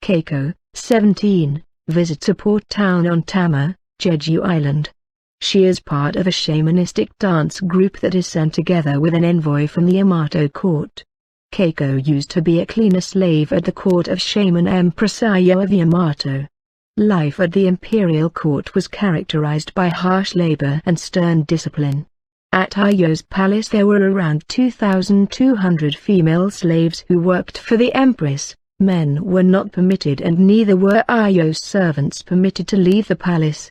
Keiko, 17, visits a port town on Tama, Jeju Island. She is part of a shamanistic dance group that is sent together with an envoy from the Yamato court. Keiko used to be a cleaner slave at the court of Shaman Empress Ayo of Yamato. Life at the imperial court was characterized by harsh labor and stern discipline. At Ayo's palace there were around 2,200 female slaves who worked for the empress. Men were not permitted and neither were Ayo's servants permitted to leave the palace.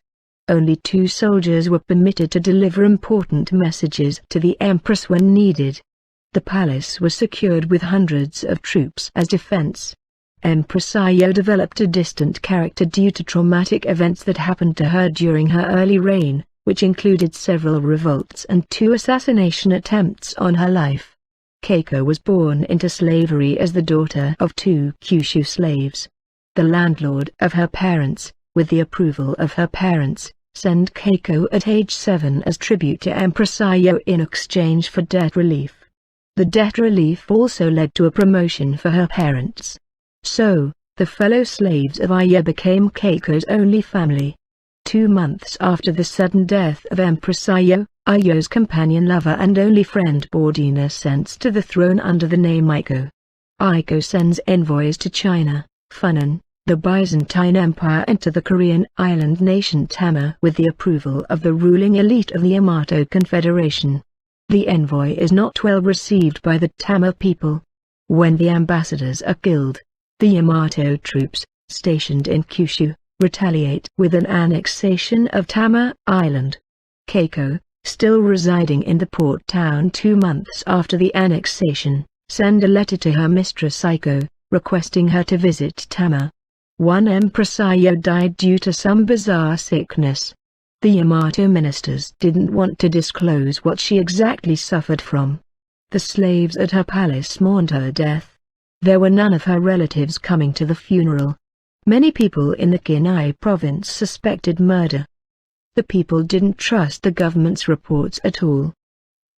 Only 2 soldiers were permitted to deliver important messages to the empress when needed. The palace was secured with hundreds of troops as defense. Empress Ayo developed a distant character due to traumatic events that happened to her during her early reign, which included several revolts and 2 assassination attempts on her life. Keiko was born into slavery as the daughter of 2 Kyushu slaves. The landlord of her parents, with the approval of her parents, sent Keiko at age 7 as tribute to Empress Ayo in exchange for debt relief. The debt relief also led to a promotion for her parents. So, the fellow slaves of Ayo became Keiko's only family. 2 months after the sudden death of Empress Ayo, Ayo's companion lover and only friend Bordine ascends to the throne under the name Iko. Iko sends envoys to China, Funan, the Byzantine Empire and to the Korean island nation Tama with the approval of the ruling elite of the Yamato Confederation. The envoy is not well received by the Tama people. When the ambassadors are killed, the Yamato troops, stationed in Kyushu, retaliate with an annexation of Tama Island. Keiko, still residing in the port town 2 months after the annexation, sent a letter to her mistress Iko, requesting her to visit Tama. One Empress Ayo died due to some bizarre sickness. The Yamato ministers didn't want to disclose what she exactly suffered from. The slaves at her palace mourned her death. There were none of her relatives coming to the funeral. Many people in the Kinai province suspected murder. The people didn't trust the government's reports at all.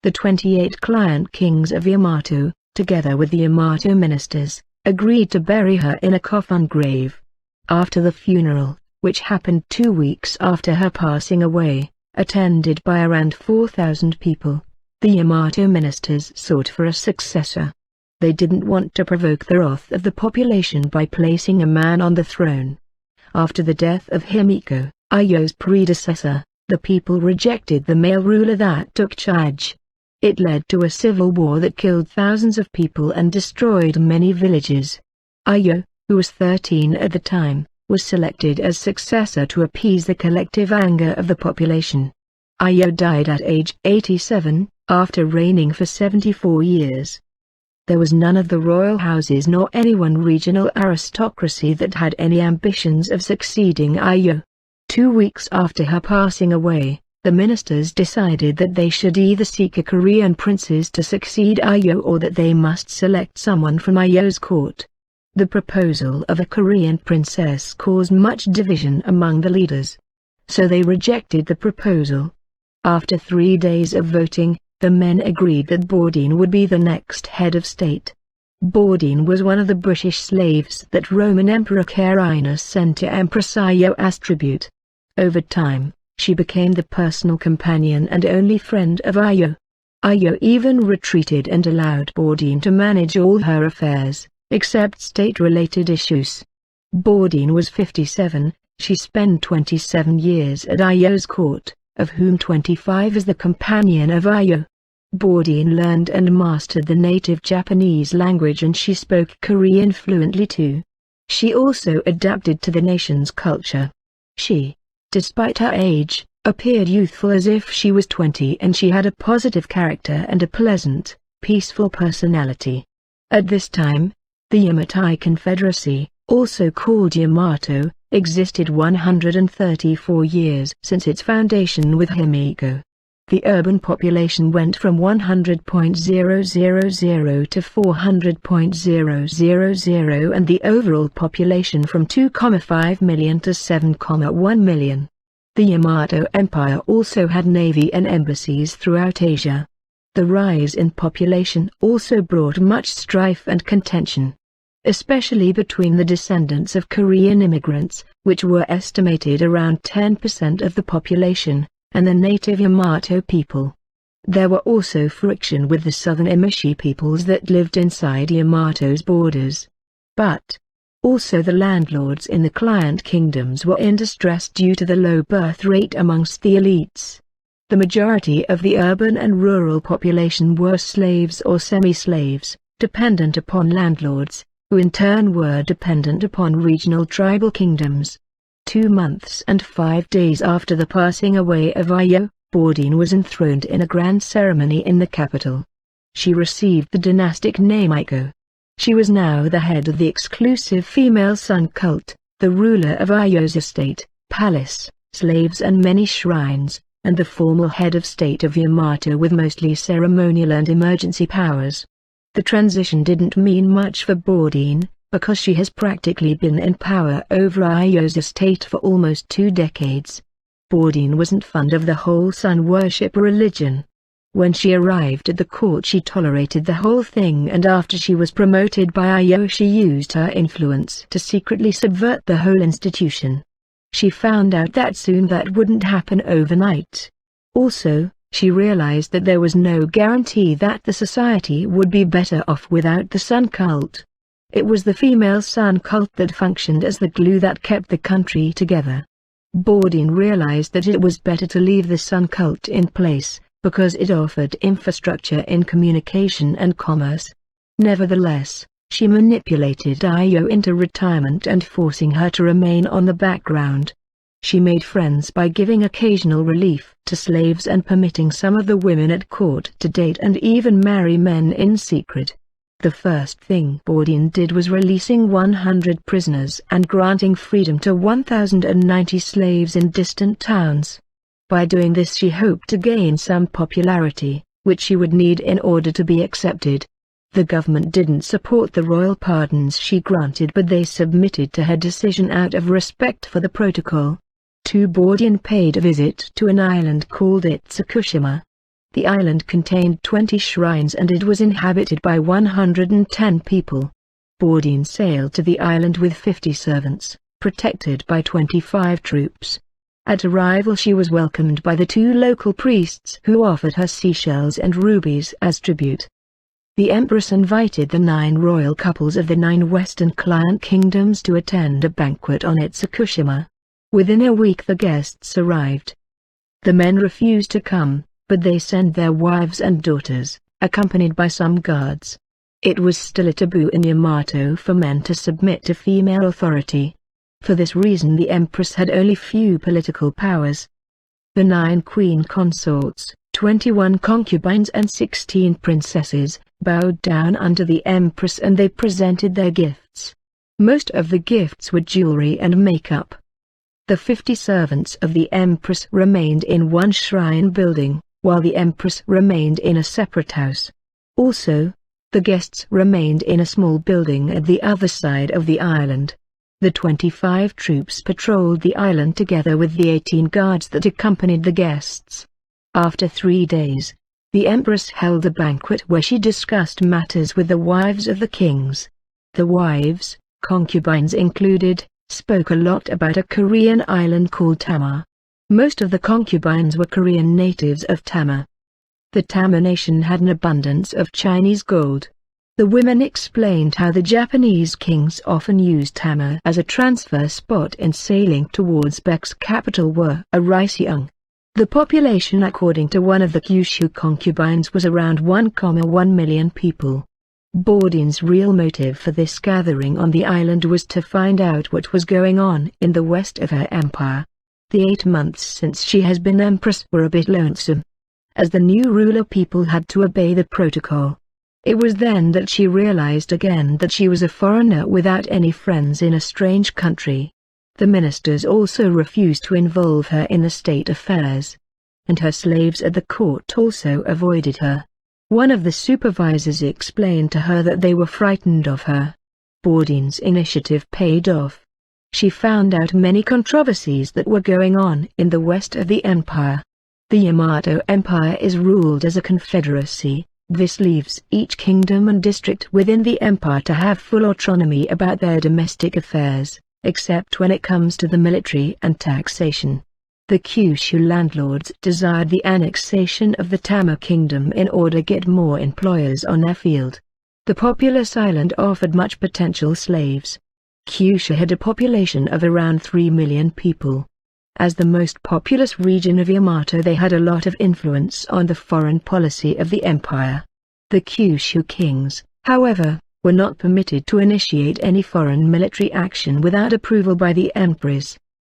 The 28 client kings of Yamato, together with the Yamato ministers, agreed to bury her in a coffin grave. After the funeral, which happened 2 weeks after her passing away, attended by around 4,000 people, the Yamato ministers sought for a successor. They didn't want to provoke the wrath of the population by placing a man on the throne. After the death of Himiko, Ayo's predecessor, the people rejected the male ruler that took charge. It led to a civil war that killed thousands of people and destroyed many villages. Ayo, who was 13 at the time, was selected as successor to appease the collective anger of the population. Ayo died at age 87, after reigning for 74 years. There was none of the royal houses nor any one regional aristocracy that had any ambitions of succeeding Ayo. 2 weeks after her passing away, the ministers decided that they should either seek a Korean princess to succeed Ayo or that they must select someone from Ayo's court. The proposal of a Korean princess caused much division among the leaders. So they rejected the proposal. After 3 days of voting, the men agreed that Bordine would be the next head of state. Bordine was one of the British slaves that Roman Emperor Carinus sent to Empress Ayo as tribute. Over time, she became the personal companion and only friend of Ayo. Ayo even retreated and allowed Bordine to manage all her affairs, except state-related issues. Bordine was 57, she spent 27 years at Ayo's court, of whom 25 as the companion of Ayo. Bordine learned and mastered the native Japanese language and she spoke Korean fluently too. She also adapted to the nation's culture. She, despite her age, appeared youthful as if she was 20 and she had a positive character and a pleasant, peaceful personality. At this time, the Yamato Confederacy, also called Yamato, existed 134 years since its foundation with Himiko. The urban population went from 100,000 to 400,000 and the overall population from 2,5 million to 7,1 million. The Yamato Empire also had navy and embassies throughout Asia. The rise in population also brought much strife and contention. especially between the descendants of Korean immigrants, which were estimated around 10% of the population, and the native Yamato people. There were also friction with the southern Emishi peoples that lived inside Yamato's borders. But also the landlords in the client kingdoms were in distress due to the low birth rate amongst the elites. The majority of the urban and rural population were slaves or semi-slaves, dependent upon landlords, who in turn were dependent upon regional tribal kingdoms. 2 months and 5 days after the passing away of Ayo, Boudin was enthroned in a grand ceremony in the capital. She received the dynastic name Aiko. She was now the head of the exclusive female sun cult, the ruler of Ayo's estate, palace, slaves and many shrines, and the formal head of state of Yamato with mostly ceremonial and emergency powers. The transition didn't mean much for Boudin, because she has practically been in power over Ayo's estate for almost 2 decades. Boudin wasn't fond of the whole sun worship religion. When she arrived at the court she tolerated the whole thing, and after she was promoted by Ayo she used her influence to secretly subvert the whole institution. She found out that soon that wouldn't happen overnight. Also, she realized that there was no guarantee that the society would be better off without the sun cult. It was the female sun cult that functioned as the glue that kept the country together. Boudin realized that it was better to leave the sun cult in place, because it offered infrastructure in communication and commerce. Nevertheless, she manipulated Ayo into retirement and forcing her to remain on the background. She made friends by giving occasional relief to slaves and permitting some of the women at court to date and even marry men in secret. The first thing Boudin did was releasing 100 prisoners and granting freedom to 1,090 slaves in distant towns. By doing this she hoped to gain some popularity, which she would need in order to be accepted. The government didn't support the royal pardons she granted, but they submitted to her decision out of respect for the protocol. Boudin paid a visit to an island called Tsukushima. The island contained 20 shrines and it was inhabited by 110 people. Boudin sailed to the island with 50 servants, protected by 25 troops. At arrival she was welcomed by the 2 local priests who offered her seashells and rubies as tribute. The empress invited the 9 royal couples of the 9 western client kingdoms to attend a banquet on Tsukushima. Within a week the guests arrived. The men refused to come, but they sent their wives and daughters, accompanied by some guards. It was still a taboo in Yamato for men to submit to female authority. For this reason the empress had only few political powers. The 9 queen consorts, 21 concubines and 16 princesses, bowed down under the empress and they presented their gifts. Most of the gifts were jewelry and makeup. The 50 servants of the empress remained in one shrine building, while the empress remained in a separate house. Also, the guests remained in a small building at the other side of the island. The 25 troops patrolled the island together with the 18 guards that accompanied the guests. After 3 days, the empress held a banquet where she discussed matters with the wives of the kings. The wives, concubines included, spoke a lot about a Korean island called Tama. Most of the concubines were Korean natives of Tama. The Tama nation had an abundance of Chinese gold. The women explained how the Japanese kings often used Tama as a transfer spot in sailing towards Baek's capital were Ariseung. The population according to one of the Kyushu concubines was around 1,1 million people. Boudin's real motive for this gathering on the island was to find out what was going on in the west of her empire. The 8 months since she has been empress were a bit lonesome. As the new ruler people had to obey the protocol. It was then that she realized again that she was a foreigner without any friends in a strange country. The ministers also refused to involve her in the state affairs. And her slaves at the court also avoided her. One of the supervisors explained to her that they were frightened of her. Boudin's initiative paid off. She found out many controversies that were going on in the west of the empire. The Yamato Empire is ruled as a confederacy, This leaves each kingdom and district within the empire to have full autonomy about their domestic affairs, except when it comes to the military and taxation. The Kyushu landlords desired the annexation of the Tama kingdom in order to get more employers on their field. The populous island offered much potential slaves. Kyushu had a population of around 3 million people. As the most populous region of Yamato, they had a lot of influence on the foreign policy of the empire. The Kyushu kings, however, were not permitted to initiate any foreign military action without approval by the emperors.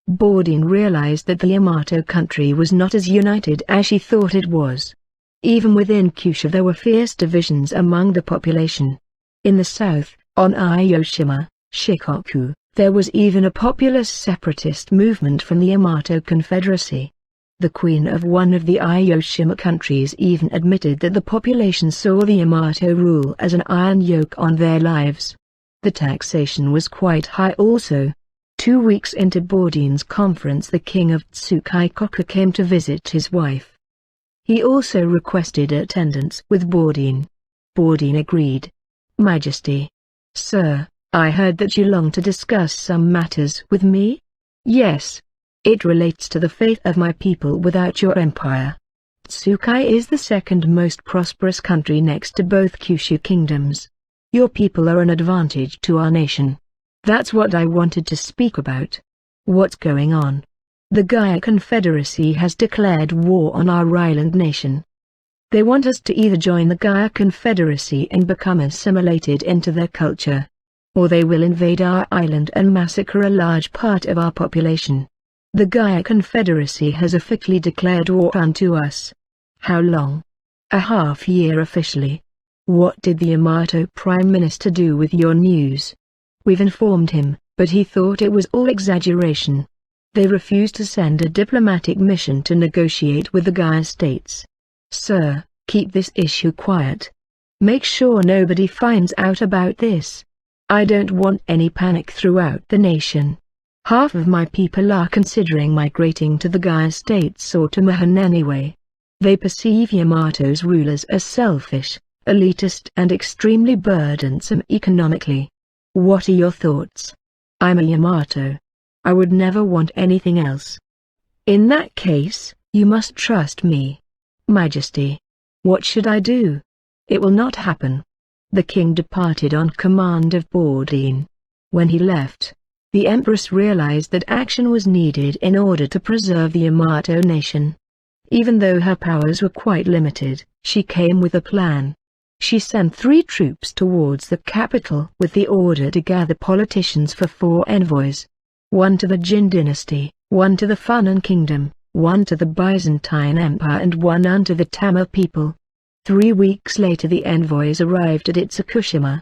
Boudin realized that the Yamato country was not as united as she thought it was. Even within Kyushu there were fierce divisions among the population. In the south, on Aoshima, Shikoku, there was even a populous separatist movement from the Yamato Confederacy. The queen of one of the Aoshima countries even admitted that the population saw the Yamato rule as an iron yoke on their lives. The taxation was quite high also. 2 weeks into Boudin's conference, the king of Tsukaikoku came to visit his wife. He also requested attendance with Boudin. Boudin agreed. "Majesty. Sir, I heard that you long to discuss some matters with me?" "Yes. It relates to the fate of my people without your empire. Tsukai is the second most prosperous country next to both Kyushu kingdoms. Your people are an advantage to our nation. That's what I wanted to speak about." "What's going on?" "The Gaia Confederacy has declared war on our island nation. They want us to either join the Gaia Confederacy and become assimilated into their culture, or they will invade our island and massacre a large part of our population. The Gaia Confederacy has officially declared war unto us." "How long?" "A half-year officially." "What did the Yamato Prime Minister do with your news?" "We've informed him, but he thought it was all exaggeration. They refused to send a diplomatic mission to negotiate with the Gaia states." "Sir, keep this issue quiet. Make sure nobody finds out about this. I don't want any panic throughout the nation. Half of my people are considering migrating to the Gaia states or to Mahan anyway. They perceive Yamato's rulers as selfish, elitist and extremely burdensome economically. What are your thoughts?" "I'm a Yamato. I would never want anything else." "In that case, you must trust me." "Majesty. What should I do?" "It will not happen." The king departed on command of Boudin. When he left, the empress realized that action was needed in order to preserve the Yamato nation. Even though her powers were quite limited, she came with a plan. She sent 3 troops towards the capital with the order to gather politicians for 4 envoys. 1 to the Jin dynasty, 1 to the Funan kingdom, 1 to the Byzantine Empire and 1 unto the Tama people. 3 weeks later the envoys arrived at Itsukushima.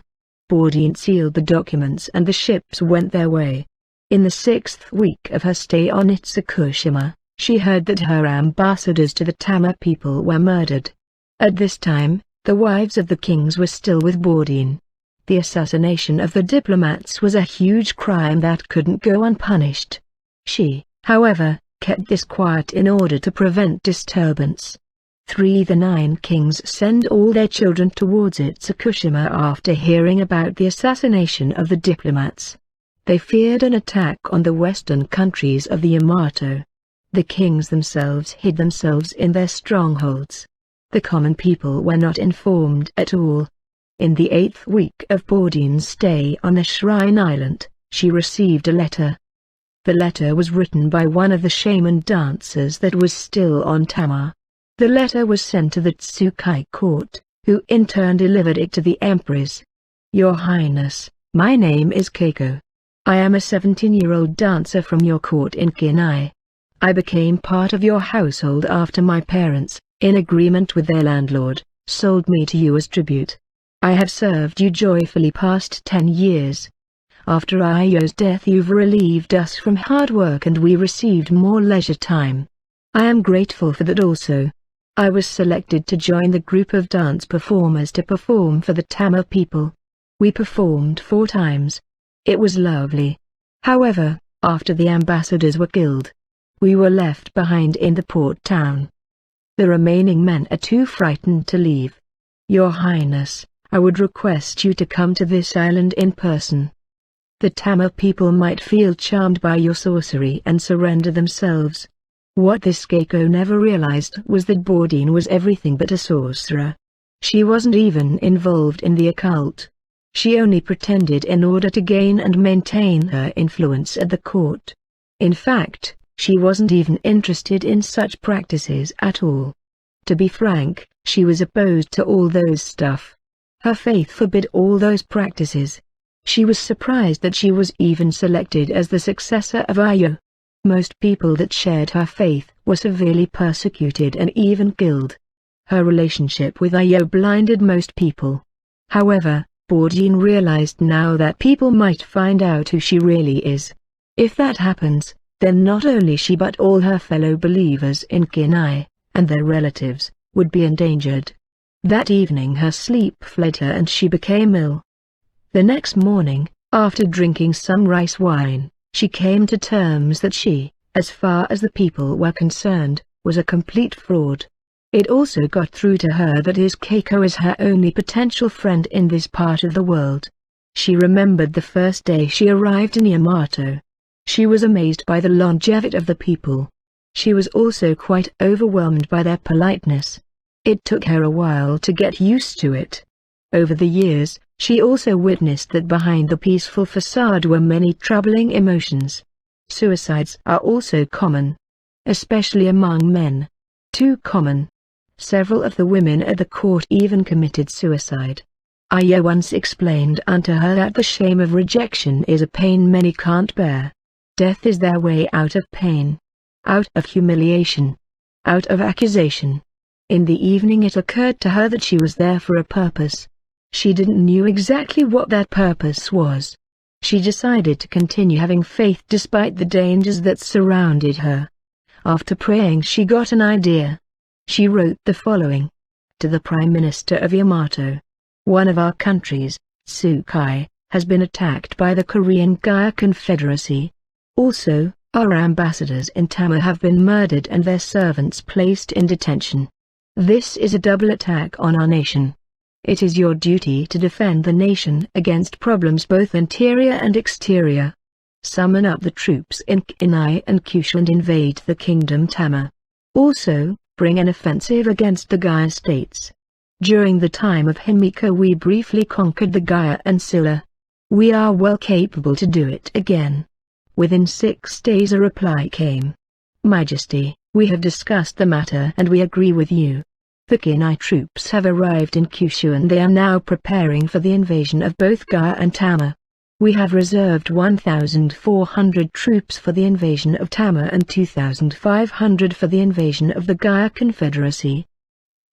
Boudin sealed the documents and the ships went their way. In the 6th week of her stay on Itsukushima, she heard that her ambassadors to the Tama people were murdered. At this time, the wives of the kings were still with Boudin. The assassination of the diplomats was a huge crime that couldn't go unpunished. She, however, kept this quiet in order to prevent disturbance. The 9 kings send all their children towards Itsukushima after hearing about the assassination of the diplomats. They feared an attack on the western countries of the Yamato. The kings themselves hid themselves in their strongholds. The common people were not informed at all. In the 8th week of Boudin's stay on the Shrine Island, she received a letter. The letter was written by one of the shaman dancers that was still on Tama. The letter was sent to the Tsukai court, who in turn delivered it to the empress. "Your Highness, my name is Keiko. I am a 17-year-old dancer from your court in Kinai. I became part of your household after my parents, in agreement with their landlord, sold me to you as tribute. I have served you joyfully past 10 years. After Ayo's death you've relieved us from hard work and we received more leisure time. I am grateful for that also. I was selected to join the group of dance performers to perform for the Tama people. We performed 4 times. It was lovely. However, after the ambassadors were killed, we were left behind in the port town. The remaining men are too frightened to leave. "Your Highness, I would request you to come to this island in person. The Tama people might feel charmed by your sorcery and surrender themselves." What this Keiko never realized was that Bourdin was everything but a sorcerer. She wasn't even involved in the occult. She only pretended in order to gain and maintain her influence at the court. In fact, she wasn't even interested in such practices at all. To be frank, she was opposed to all those stuff. Her faith forbid all those practices. She was surprised that she was even selected as the successor of Ayo. Most people that shared her faith were severely persecuted and even killed. Her relationship with Ayo blinded most people. However, Bourdin realized now that people might find out who she really is. If that happens, then not only she but all her fellow believers in Kinai, and their relatives, would be endangered. That evening her sleep fled her and she became ill. The next morning, after drinking some rice wine, she came to terms that she, as far as the people were concerned, was a complete fraud. It also got through to her that his Keiko is her only potential friend in this part of the world. She remembered the first day she arrived in Yamato. She was amazed by the longevity of the people. She was also quite overwhelmed by their politeness. It took her a while to get used to it. Over the years, she also witnessed that behind the peaceful facade were many troubling emotions. Suicides are also common, especially among men. Too common. Several of the women at the court even committed suicide. Ayo once explained unto her that the shame of rejection is a pain many can't bear. Death is their way out of pain, out of humiliation, out of accusation. In the evening it occurred to her that she was there for a purpose. She didn't know exactly what that purpose was. She decided to continue having faith despite the dangers that surrounded her. After praying she got an idea. She wrote the following. To the Prime Minister of Yamato. One of our countries, Tsukai, has been attacked by the Korean Gaia Confederacy. Also, our ambassadors in Tama have been murdered and their servants placed in detention. This is a double attack on our nation. It is your duty to defend the nation against problems both interior and exterior. Summon up the troops in Kinai and Kyushu and invade the kingdom Tama. Also, bring an offensive against the Gaia states. During the time of Himiko we briefly conquered the Gaia and Silla. We are well capable to do it again. Within 6 days a reply came. Majesty, we have discussed the matter and we agree with you. The Kinai troops have arrived in Kyushu and they are now preparing for the invasion of both Gaia and Tama. We have reserved 1,400 troops for the invasion of Tama and 2,500 for the invasion of the Gaia Confederacy.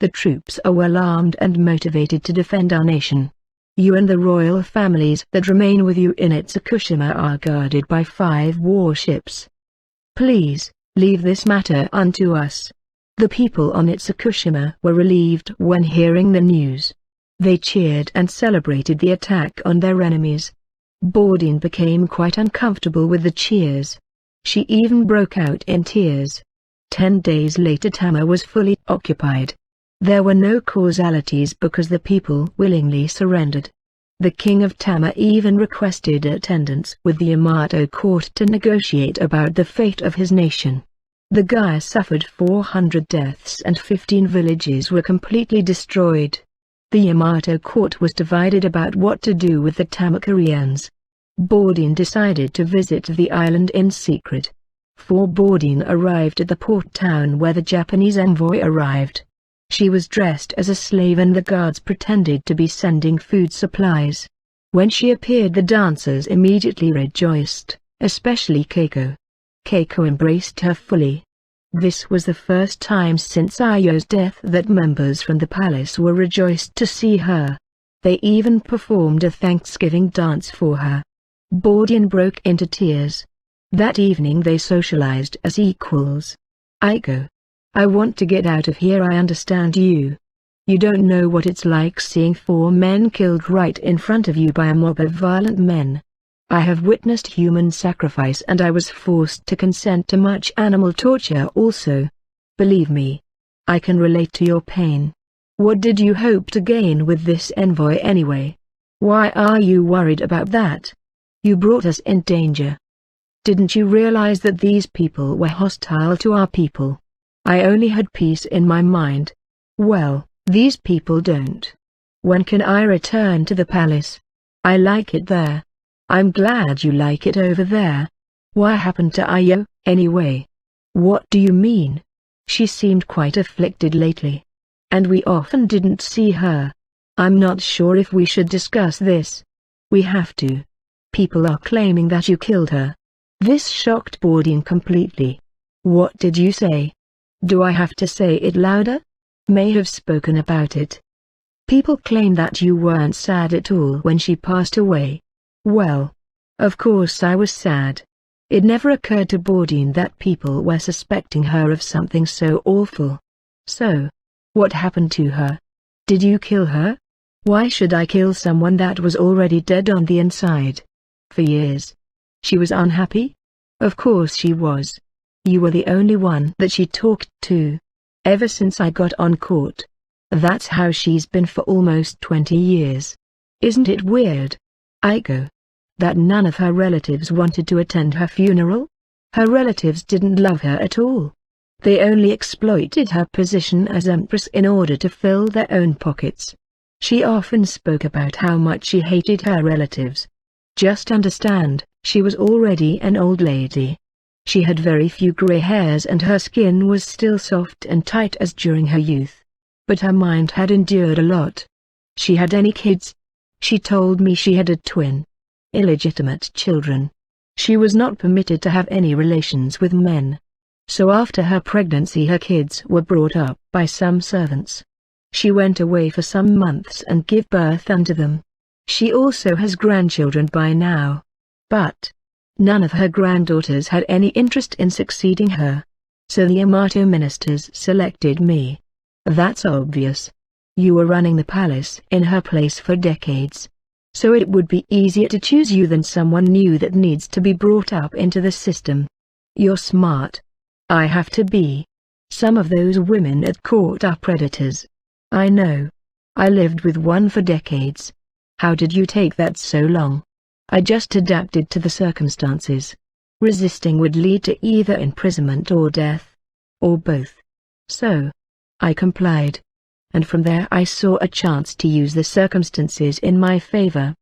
The troops are well armed and motivated to defend our nation. You and the royal families that remain with you in Itsukushima are guarded by 5 warships. Please, leave this matter unto us. The people on Itsukushima were relieved when hearing the news. They cheered and celebrated the attack on their enemies. Bourdin became quite uncomfortable with the cheers. She even broke out in tears. 10 days later Tama was fully occupied. There were no causalities because the people willingly surrendered. The king of Tama even requested attendance with the Yamato court to negotiate about the fate of his nation. The Gaia suffered 400 deaths and 15 villages were completely destroyed. The Yamato court was divided about what to do with the Tama-Koreans. Bourdin decided to visit the island in secret. Bourdin arrived at the port town where the Japanese envoy arrived. She was dressed as a slave and the guards pretended to be sending food supplies. When she appeared the dancers immediately rejoiced, especially Keiko. Keiko embraced her fully. This was the first time since Ayo's death that members from the palace were rejoiced to see her. They even performed a Thanksgiving dance for her. Bourdin broke into tears. That evening they socialized as equals. Aiko, I want to get out of here. I understand you. You don't know what it's like seeing 4 men killed right in front of you by a mob of violent men. I have witnessed human sacrifice and I was forced to consent to much animal torture also. Believe me. I can relate to your pain. What did you hope to gain with this envoy anyway? Why are you worried about that? You brought us in danger. Didn't you realize that these people were hostile to our people? I only had peace in my mind. Well, these people don't. When can I return to the palace? I like it there. I'm glad you like it over there. What happened to Ayo, anyway? What do you mean? She seemed quite afflicted lately. And we often didn't see her. I'm not sure if we should discuss this. We have to. People are claiming that you killed her. This shocked Bourdin completely. What did you say? Do I have to say it louder? May have spoken about it. People claim that you weren't sad at all when she passed away. Well, of course I was sad. It never occurred to Bourdin that people were suspecting her of something so awful. So, what happened to her? Did you kill her? Why should I kill someone that was already dead on the inside? For years. She was unhappy? Of course she was. You were the only one that she talked to. Ever since I got on court. That's how she's been for almost 20 years. Isn't it weird, Aiko, that none of her relatives wanted to attend her funeral? Her relatives didn't love her at all. They only exploited her position as empress in order to fill their own pockets. She often spoke about how much she hated her relatives. Just understand, she was already an old lady. She had very few gray hairs and her skin was still soft and tight as during her youth. But her mind had endured a lot. She had any kids? She told me she had a twin. Illegitimate children. She was not permitted to have any relations with men. So after her pregnancy her kids were brought up by some servants. She went away for some months and gave birth unto them. She also has grandchildren by now. But none of her granddaughters had any interest in succeeding her. So the Yamato ministers selected me. That's obvious. You were running the palace in her place for decades. So it would be easier to choose you than someone new that needs to be brought up into the system. You're smart. I have to be. Some of those women at court are predators. I know. I lived with one for decades. How did you take that so long? I just adapted to the circumstances. Resisting would lead to either imprisonment or death. Or both. So, I complied. And from there I saw a chance to use the circumstances in my favor.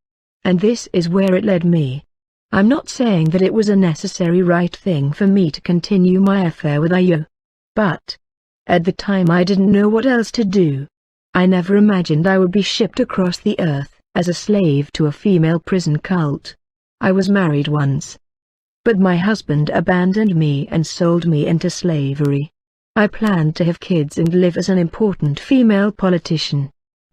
And this is where it led me. I'm not saying that it was a necessary right thing for me to continue my affair with Ayo. But at the time I didn't know what else to do. I never imagined I would be shipped across the earth as a slave to a female prison cult. I was married once. But my husband abandoned me and sold me into slavery. I planned to have kids and live as an important female politician.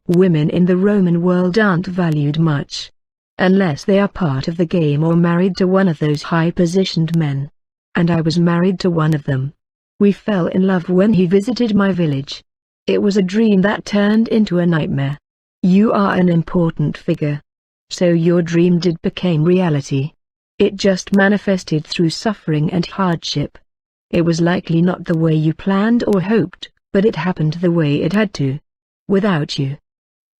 Women in the Roman world aren't valued much. Unless they are part of the game or married to one of those high-positioned men. And I was married to one of them. We fell in love when he visited my village. It was a dream that turned into a nightmare. You are an important figure. So your dream did become reality. It just manifested through suffering and hardship. It was likely not the way you planned or hoped, but it happened the way it had to. Without you.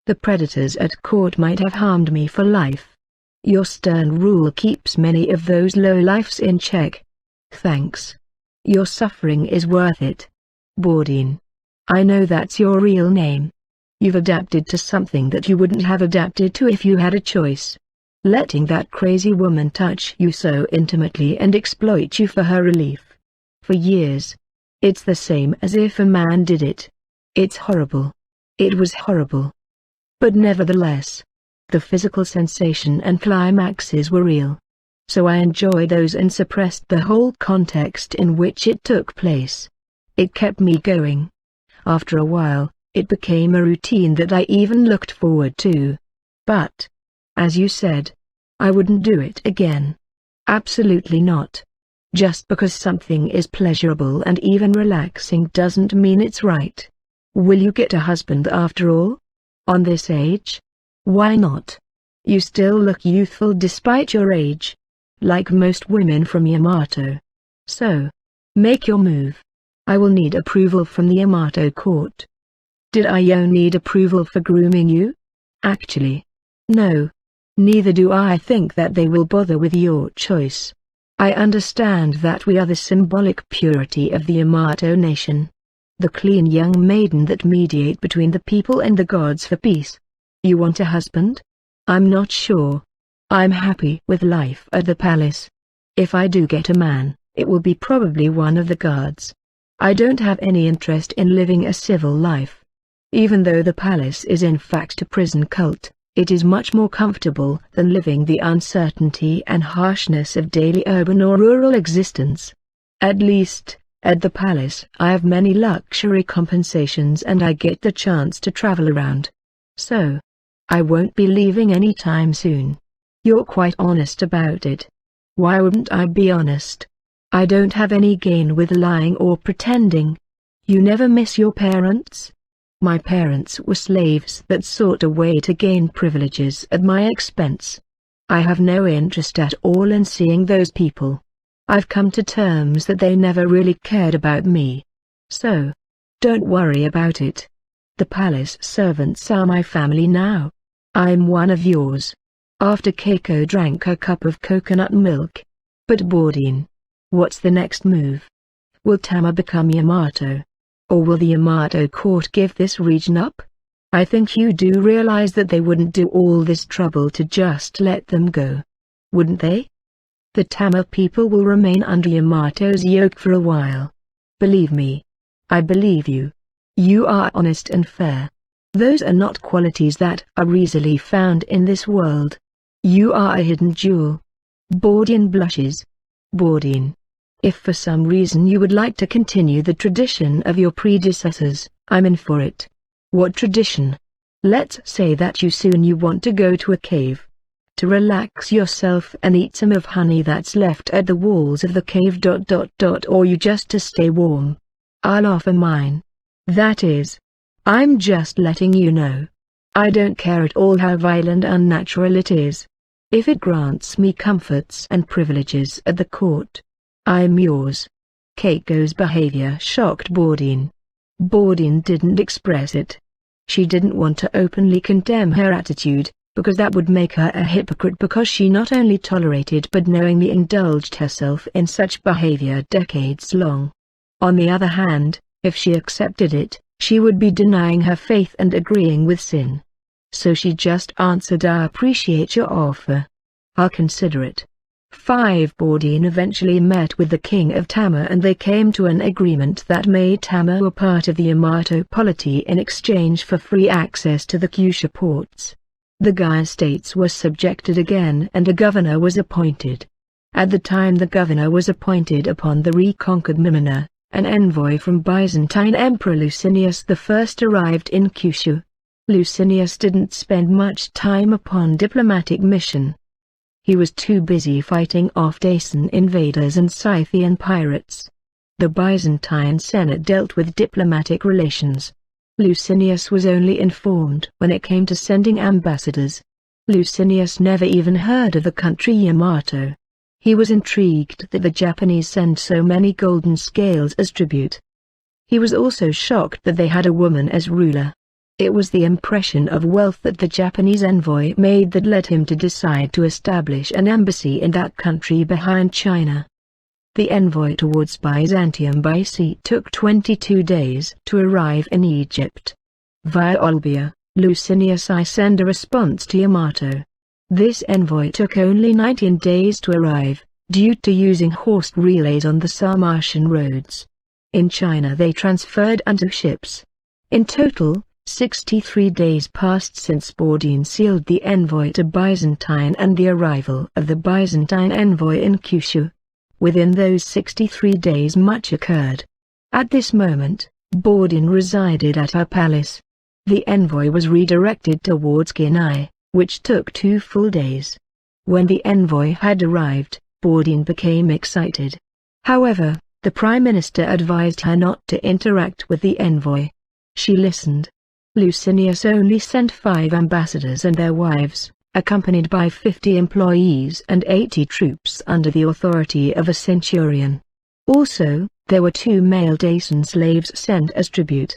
The predators at court might have harmed me for life. Your stern rule keeps many of those lowlifes in check. Thanks. Your suffering is worth it. Bourdin. I know that's your real name. You've adapted to something that you wouldn't have adapted to if you had a choice. Letting that crazy woman touch you so intimately and exploit you for her relief. For years. It's the same as if a man did it. It's horrible. It was horrible. But nevertheless, the physical sensation and climaxes were real. So I enjoyed those and suppressed the whole context in which it took place. It kept me going. After a while, it became a routine that I even looked forward to. But, as you said, I wouldn't do it again. Absolutely not. Just because something is pleasurable and even relaxing doesn't mean it's right. Will you get a husband after all? On this age? Why not? You still look youthful despite your age. Like most women from Yamato. So, make your move. I will need approval from the Yamato court. Did Io need approval for grooming you? Actually, no. Neither do I think that they will bother with your choice. I understand that we are the symbolic purity of the Yamato nation. The clean young maiden that mediate between the people and the gods for peace. You want a husband? I'm not sure. I'm happy with life at the palace. If I do get a man, it will be probably one of the guards. I don't have any interest in living a civil life. Even though the palace is in fact a prison cult, it is much more comfortable than living the uncertainty and harshness of daily urban or rural existence. At least, at the palace I have many luxury compensations and I get the chance to travel around. So, I won't be leaving any time soon. You're quite honest about it. Why wouldn't I be honest? I don't have any gain with lying or pretending. You never miss your parents? My parents were slaves that sought a way to gain privileges at my expense. I have no interest at all in seeing those people. I've come to terms that they never really cared about me. So, don't worry about it. The palace servants are my family now. I'm one of yours. After Keiko drank her cup of coconut milk. But Bourdin, what's the next move? Will Tama become Yamato? Or will the Yamato court give this region up? I think you do realize that they wouldn't do all this trouble to just let them go. Wouldn't they? The Tama people will remain under Yamato's yoke for a while. Believe me. I believe you. You are honest and fair. Those are not qualities that are easily found in this world. You are a hidden jewel. Bourdin blushes. Bourdin. If for some reason you would like to continue the tradition of your predecessors, I'm in for it. What tradition? Let's say that you want to go to a cave. To relax yourself and eat some of honey that's left at the walls of the cave ... or you just to stay warm. I'll offer mine. That is. I'm just letting you know. I don't care at all how vile and unnatural it is. If it grants me comforts and privileges at the court, I'm yours. Keiko's behavior shocked Bourdin. Bourdin didn't express it. She didn't want to openly condemn her attitude, because that would make her a hypocrite because she not only tolerated but knowingly indulged herself in such behavior decades long. On the other hand, if she accepted it, she would be denying her faith and agreeing with sin. So she just answered, I appreciate your offer. I'll consider it. 5. Bourdin eventually met with the king of Tama and they came to an agreement that made Tama a part of the Yamato polity in exchange for free access to the Kyushu ports. The Gai states were subjected again and a governor was appointed. At the time the governor was appointed upon the reconquered Mimina, an envoy from Byzantine Emperor Licinius I arrived in Kyushu. Licinius didn't spend much time upon diplomatic mission. He was too busy fighting off Dacian invaders and Scythian pirates. The Byzantine Senate dealt with diplomatic relations. Licinius was only informed when it came to sending ambassadors. Licinius never even heard of the country Yamato. He was intrigued that the Japanese send so many golden scales as tribute. He was also shocked that they had a woman as ruler. It was the impression of wealth that the Japanese envoy made that led him to decide to establish an embassy in that country behind China. The envoy towards Byzantium by sea took 22 days to arrive in Egypt. Via Olbia, Licinius I sent a response to Yamato. This envoy took only 19 days to arrive, due to using horse relays on the Sarmatian roads. In China they transferred onto ships. In total, 63 days passed since Bourdin sealed the envoy to Byzantine and the arrival of the Byzantine envoy in Kyushu. Within those 63 days much occurred. At this moment, Bourdin resided at her palace. The envoy was redirected towards Ginai, which took 2 full days. When the envoy had arrived, Bourdin became excited. However, the Prime Minister advised her not to interact with the envoy. She listened. Licinius only sent 5 ambassadors and their wives, accompanied by 50 employees and 80 troops under the authority of a centurion. Also, there were 2 male Dacian slaves sent as tribute.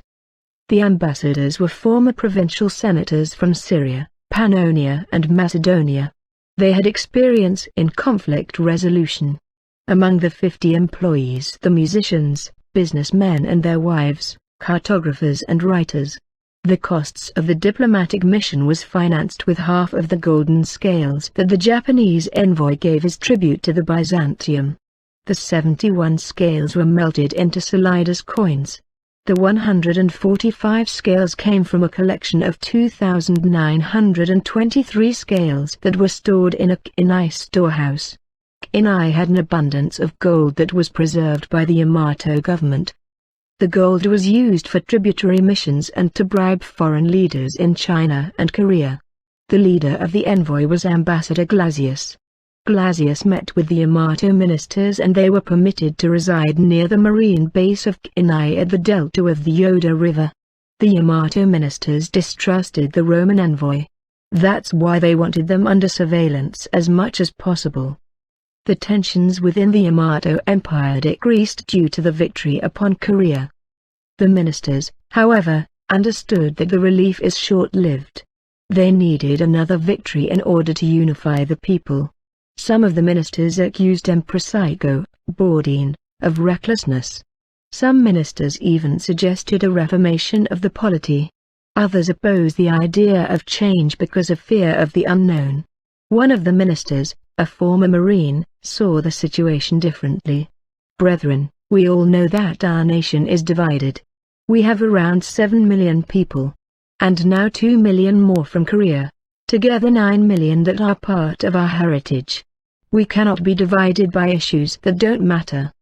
The ambassadors were former provincial senators from Syria, Pannonia and Macedonia. They had experience in conflict resolution. Among the 50 employees, the musicians, businessmen and their wives, cartographers and writers. The costs of the diplomatic mission was financed with half of the golden scales that the Japanese envoy gave as tribute to the Byzantium. The 71 scales were melted into Solidas coins. The 145 scales came from a collection of 2,923 scales that were stored in a Kinai storehouse. Kinai had an abundance of gold that was preserved by the Yamato government. The gold was used for tributary missions and to bribe foreign leaders in China and Korea. The leader of the envoy was Ambassador Glazius. Glazius met with the Yamato ministers and they were permitted to reside near the marine base of Kinai at the delta of the Yoda River. The Yamato ministers distrusted the Roman envoy. That's why they wanted them under surveillance as much as possible. The tensions within the Yamato Empire decreased due to the victory upon Korea. The ministers, however, understood that the relief is short-lived. They needed another victory in order to unify the people. Some of the ministers accused Emperor Saigo, Boudin, of recklessness. Some ministers even suggested a reformation of the polity. Others opposed the idea of change because of fear of the unknown. One of the ministers, a former Marine, saw the situation differently. Brethren, we all know that our nation is divided. We have around 7 million people. And now 2 million more from Korea. Together 9 million that are part of our heritage. We cannot be divided by issues that don't matter.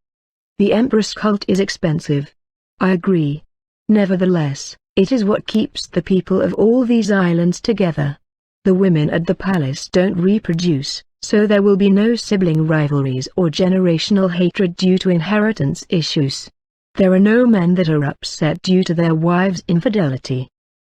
The empress cult is expensive. I agree. Nevertheless, it is what keeps the people of all these islands together. The women at the palace don't reproduce, so there will be no sibling rivalries or generational hatred due to inheritance issues. There are no men that are upset due to their wives' infidelity.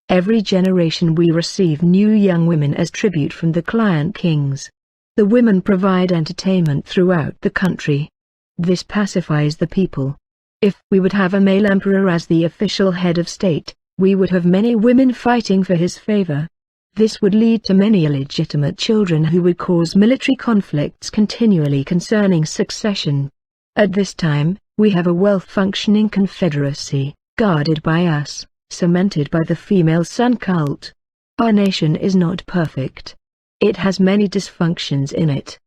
Every generation we receive new young women as tribute from the client kings. The women provide entertainment throughout the country. This pacifies the people. If we would have a male emperor as the official head of state, we would have many women fighting for his favor. This would lead to many illegitimate children who would cause military conflicts continually concerning succession. At this time, we have a well-functioning confederacy, guarded by us, cemented by the female sun cult. Our nation is not perfect. It has many dysfunctions in it.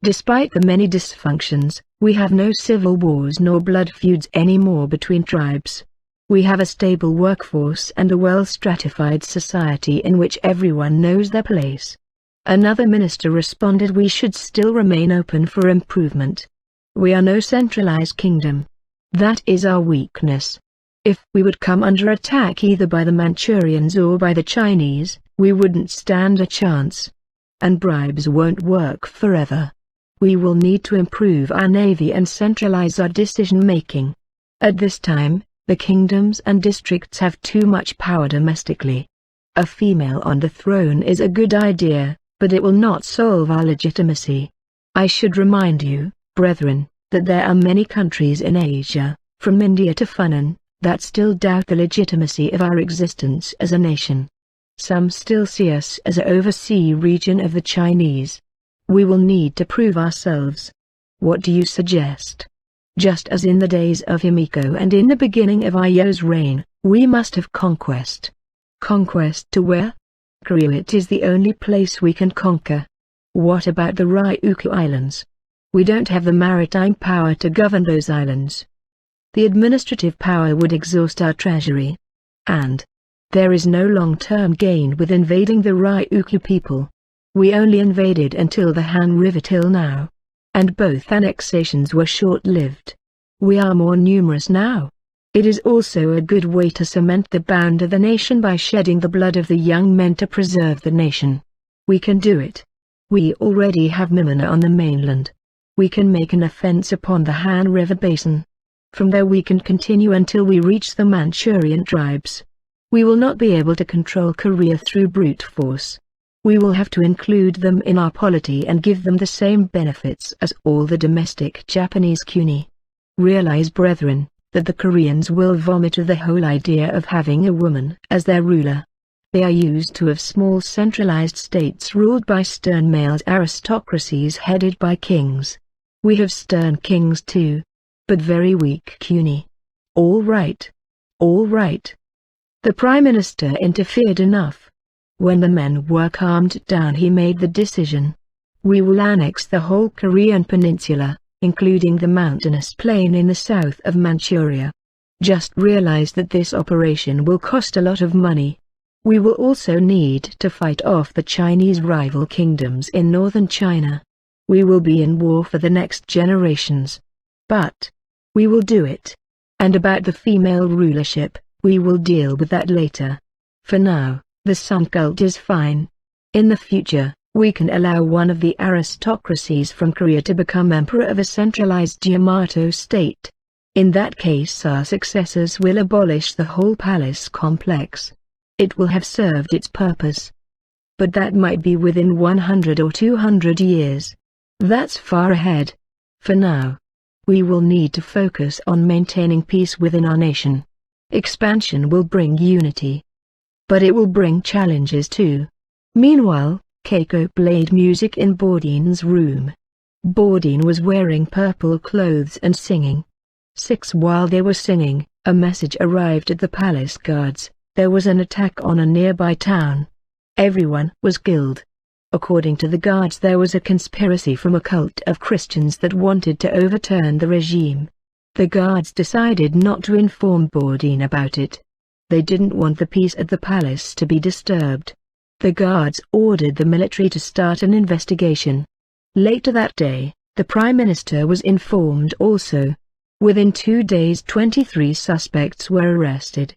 Despite the many dysfunctions, we have no civil wars nor blood feuds anymore between tribes. We have a stable workforce and a well-stratified society in which everyone knows their place. Another minister responded we should still remain open for improvement. We are no centralized kingdom. That is our weakness. If we would come under attack either by the Manchurians or by the Chinese, we wouldn't stand a chance. And bribes won't work forever. We will need to improve our navy and centralize our decision-making. At this time, the kingdoms and districts have too much power domestically. A female on the throne is a good idea, but it will not solve our legitimacy. I should remind you, brethren, that there are many countries in Asia, from India to Funan, that still doubt the legitimacy of our existence as a nation. Some still see us as an overseas region of the Chinese. We will need to prove ourselves. What do you suggest? Just as in the days of Himiko and in the beginning of Io's reign, we must have conquest. Conquest to where? Korea. It is the only place we can conquer. What about the Ryukyu Islands? We don't have the maritime power to govern those islands. The administrative power would exhaust our treasury. And there is no long-term gain with invading the Ryukyu people. We only invaded until the Han River till now. And both annexations were short-lived. We are more numerous now. It is also a good way to cement the bond of the nation by shedding the blood of the young men to preserve the nation. We can do it. We already have Mimina on the mainland. We can make an offense upon the Han River basin. From there we can continue until we reach the Manchurian tribes. We will not be able to control Korea through brute force. We will have to include them in our polity and give them the same benefits as all the domestic Japanese kuni. Realize, brethren, that the Koreans will vomit the whole idea of having a woman as their ruler. They are used to have small centralized states ruled by stern male aristocracies headed by kings. We have stern kings too, but very weak puny. All right. All right. The Prime Minister interfered enough. When the men were calmed down, he made the decision. We will annex the whole Korean peninsula, including the mountainous plain in the south of Manchuria. Just realize that this operation will cost a lot of money. We will also need to fight off the Chinese rival kingdoms in northern China. We will be in war for the next generations. But we will do it. And about the female rulership, we will deal with that later. For now, the sun cult is fine. In the future, we can allow one of the aristocracies from Korea to become emperor of a centralized Yamato state. In that case, our successors will abolish the whole palace complex. It will have served its purpose. But that might be within 100 or 200 years. That's far ahead. For now, we will need to focus on maintaining peace within our nation. Expansion will bring unity. But it will bring challenges too. Meanwhile, Keiko played music in Bourdain's room. Bourdain was wearing purple clothes and singing. While they were singing, a message arrived at the palace guards. There was an attack on a nearby town. Everyone was killed. According to the guards, there was a conspiracy from a cult of Christians that wanted to overturn the regime. The guards decided not to inform Bourdain about it. They didn't want the peace at the palace to be disturbed. The guards ordered the military to start an investigation. Later that day, the Prime Minister was informed also. Within 2 days 23 suspects were arrested.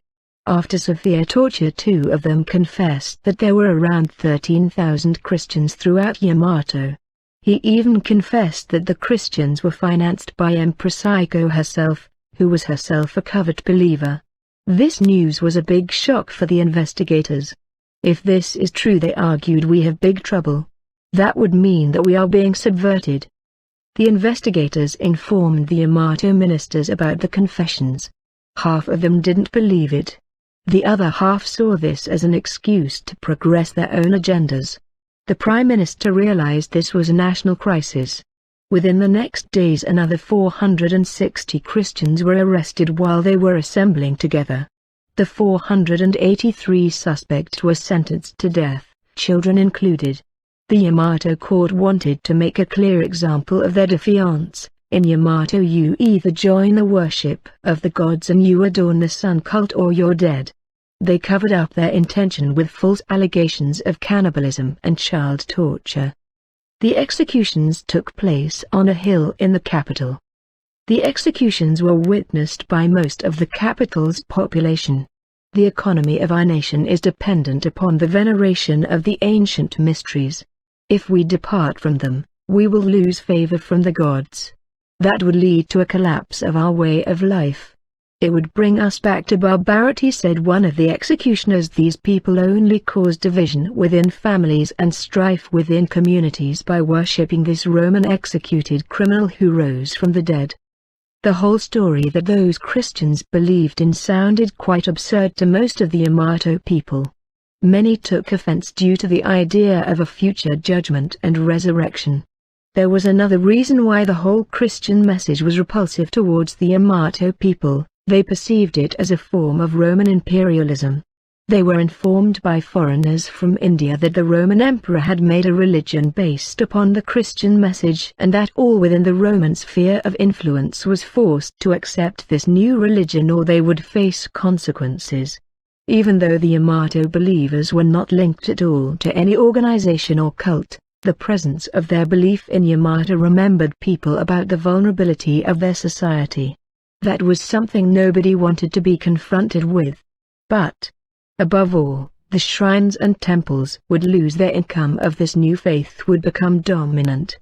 After severe torture, 2 of them confessed that there were around 13,000 Christians throughout Yamato. He even confessed that the Christians were financed by Empress Aiko herself, who was herself a covert believer. This news was a big shock for the investigators. If this is true, they argued, we have big trouble. That would mean that we are being subverted. The investigators informed the Yamato ministers about the confessions. Half of them didn't believe it. The other half saw this as an excuse to progress their own agendas. The Prime Minister realized this was a national crisis. Within the next days, another 460 Christians were arrested while they were assembling together. The 483 suspects were sentenced to death, children included. The Yamato court wanted to make a clear example of their defiance. In Yamato, you either join the worship of the gods and you adorn the sun cult, or you're dead. They covered up their intention with false allegations of cannibalism and child torture. The executions took place on a hill in the capital. The executions were witnessed by most of the capital's population. The economy of our nation is dependent upon the veneration of the ancient mysteries. If we depart from them, we will lose favor from the gods. That would lead to a collapse of our way of life. It would bring us back to barbarity, said one of the executioners. These people only cause division within families and strife within communities by worshipping this Roman executed criminal who rose from the dead. The whole story that those Christians believed in sounded quite absurd to most of the Yamato people. Many took offense due to the idea of a future judgment and resurrection. There was another reason why the whole Christian message was repulsive towards the Yamato people. They perceived it as a form of Roman imperialism. They were informed by foreigners from India that the Roman emperor had made a religion based upon the Christian message, and that all within the Roman sphere of influence was forced to accept this new religion or they would face consequences. Even though the Yamato believers were not linked at all to any organization or cult, the presence of their belief in Yamato remembered people about the vulnerability of their society. That was something nobody wanted to be confronted with. But, above all, the shrines and temples would lose their income if this new faith would become dominant.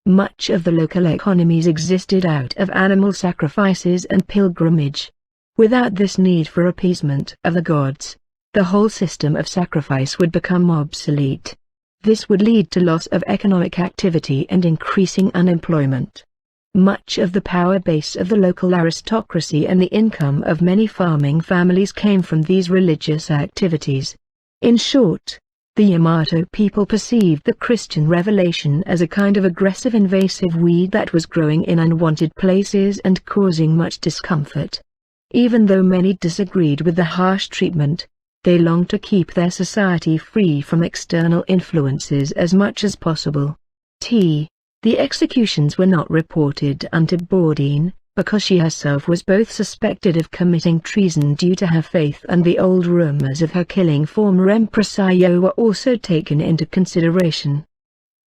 Much of the local economies existed out of animal sacrifices and pilgrimage. Without this need for appeasement of the gods, the whole system of sacrifice would become obsolete. This would lead to loss of economic activity and increasing unemployment. Much of the power base of the local aristocracy and the income of many farming families came from these religious activities. In short, the Yamato people perceived the Christian revelation as a kind of aggressive invasive weed that was growing in unwanted places and causing much discomfort. Even though many disagreed with the harsh treatment, they longed to keep their society free from external influences as much as possible. The executions were not reported unto Bourdin, because she herself was both suspected of committing treason due to her faith, and the old rumors of her killing former Empress Io were also taken into consideration.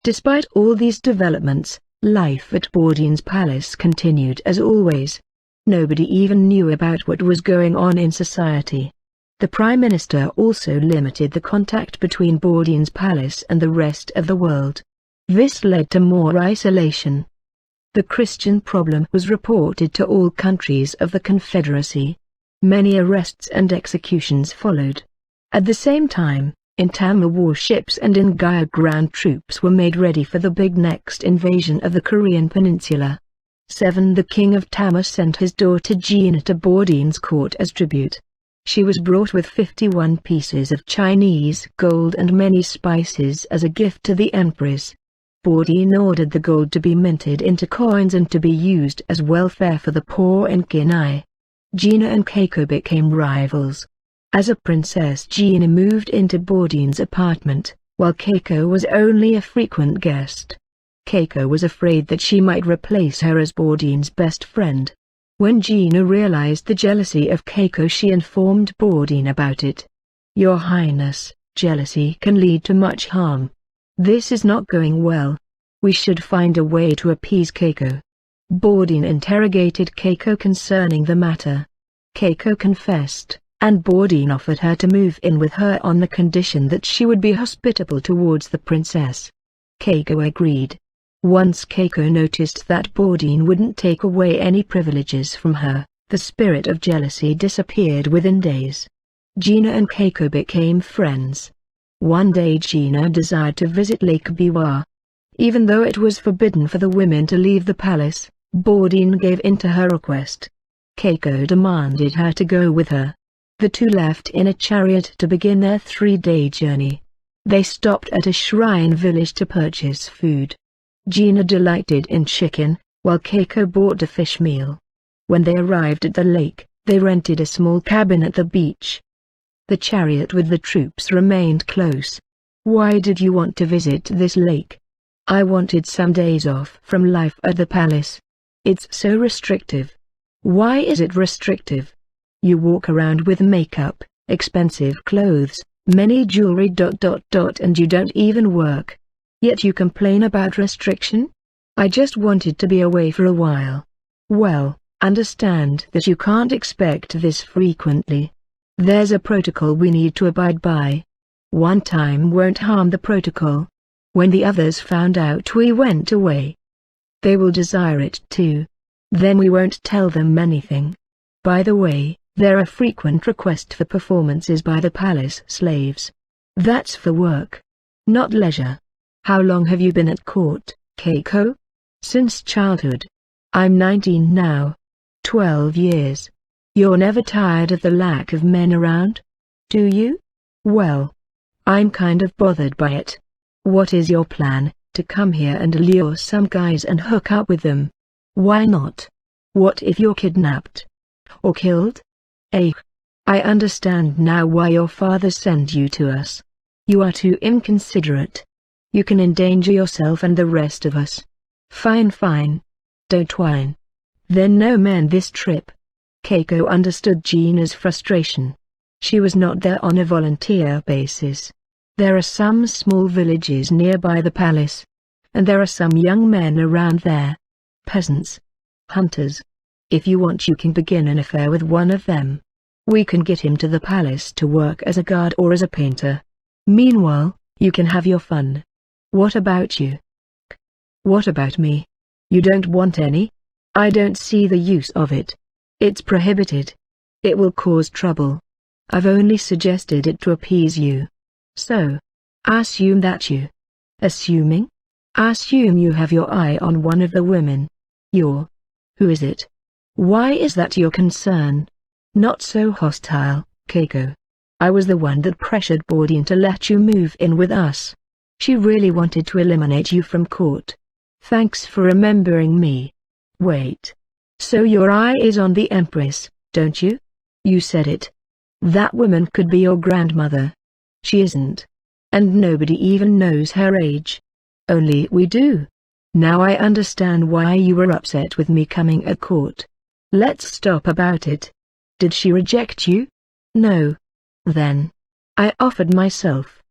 Despite all these developments, life at Bourdin's palace continued as always. Nobody even knew about what was going on in society. The Prime Minister also limited the contact between Bourdin's palace and the rest of the world. This led to more isolation. The Christian problem was reported to all countries of the Confederacy. Many arrests and executions followed. At the same time, in Tama warships and in Gaia ground troops were made ready for the big next invasion of the Korean peninsula. 7. The king of Tama sent his daughter Gina to Bourdin's court as tribute. She was brought with 51 pieces of Chinese gold and many spices as a gift to the empress. Bourdin ordered the gold to be minted into coins and to be used as welfare for the poor in Kinai. Gina and Keiko became rivals. As a princess, Gina moved into Bourdin's apartment, while Keiko was only a frequent guest. Keiko was afraid that she might replace her as Bourdin's best friend. When Gina realized the jealousy of Keiko, she informed Bourdin about it. "Your Highness, jealousy can lead to much harm. This is not going well. We should find a way to appease Keiko." Bourdin interrogated Keiko concerning the matter. Keiko confessed, and Bourdin offered her to move in with her on the condition that she would be hospitable towards the princess. Keiko agreed. Once Keiko noticed that Bourdin wouldn't take away any privileges from her, the spirit of jealousy disappeared within days. Gina and Keiko became friends. One day Gina desired to visit Lake Biwa. Even though it was forbidden for the women to leave the palace, Bourdin gave in to her request. Keiko demanded her to go with her. The two left in a chariot to begin their 3-day journey. They stopped at a shrine village to purchase food. Gina delighted in chicken, while Keiko bought a fish meal. When they arrived at the lake, they rented a small cabin at the beach. The chariot with the troops remained close. "Why did you want to visit this lake?" "I wanted some days off from life at the palace. It's so restrictive." "Why is it restrictive?" "You walk around with makeup, expensive clothes, many jewelry ... and you don't even work. Yet you complain about restriction?" "I just wanted to be away for a while." "Well, understand that you can't expect this frequently. There's a protocol we need to abide by. One time won't harm the protocol. When the others found out we went away, they will desire it too. Then we won't tell them anything. By the way, there are frequent requests for performances by the palace slaves. That's for work, not leisure." "How long have you been at court, Keiko?" "Since childhood. I'm 19 now. 12 years. You're never tired of the lack of men around? Do you?" "Well, I'm kind of bothered by it." "What is your plan, to come here and lure some guys and hook up with them?" "Why not? What if you're kidnapped? Or killed?" "I understand now why your father sent you to us. You are too inconsiderate. You can endanger yourself and the rest of us." Fine. Don't whine. Then no men this trip." Keiko understood Gina's frustration. She was not there on a volunteer basis. There are some small villages nearby the palace, and there are some young men around there. Peasants. Hunters. If you want, you can begin an affair with one of them. We can get him to the palace to work as a guard or as a painter. Meanwhile, you can have your fun. What about you?" "What about me? You don't want any?" "I don't see the use of it. It's prohibited. It will cause trouble. I've only suggested it to appease you." "So, assume that you..." "Assuming? Assume you have your eye on one of the women. Who is it? Why is that your concern? Not so hostile, Keiko. I was the one that pressured Bourdain to let you move in with us. She really wanted to eliminate you from court. Thanks for remembering me. Wait. So your eye is on the Empress, don't you? You said it. That woman could be your grandmother. She isn't. And nobody even knows her age. Only we do. Now I understand why you were upset with me coming at court. Let's stop about it. Did she reject you? No. Then. I offered myself.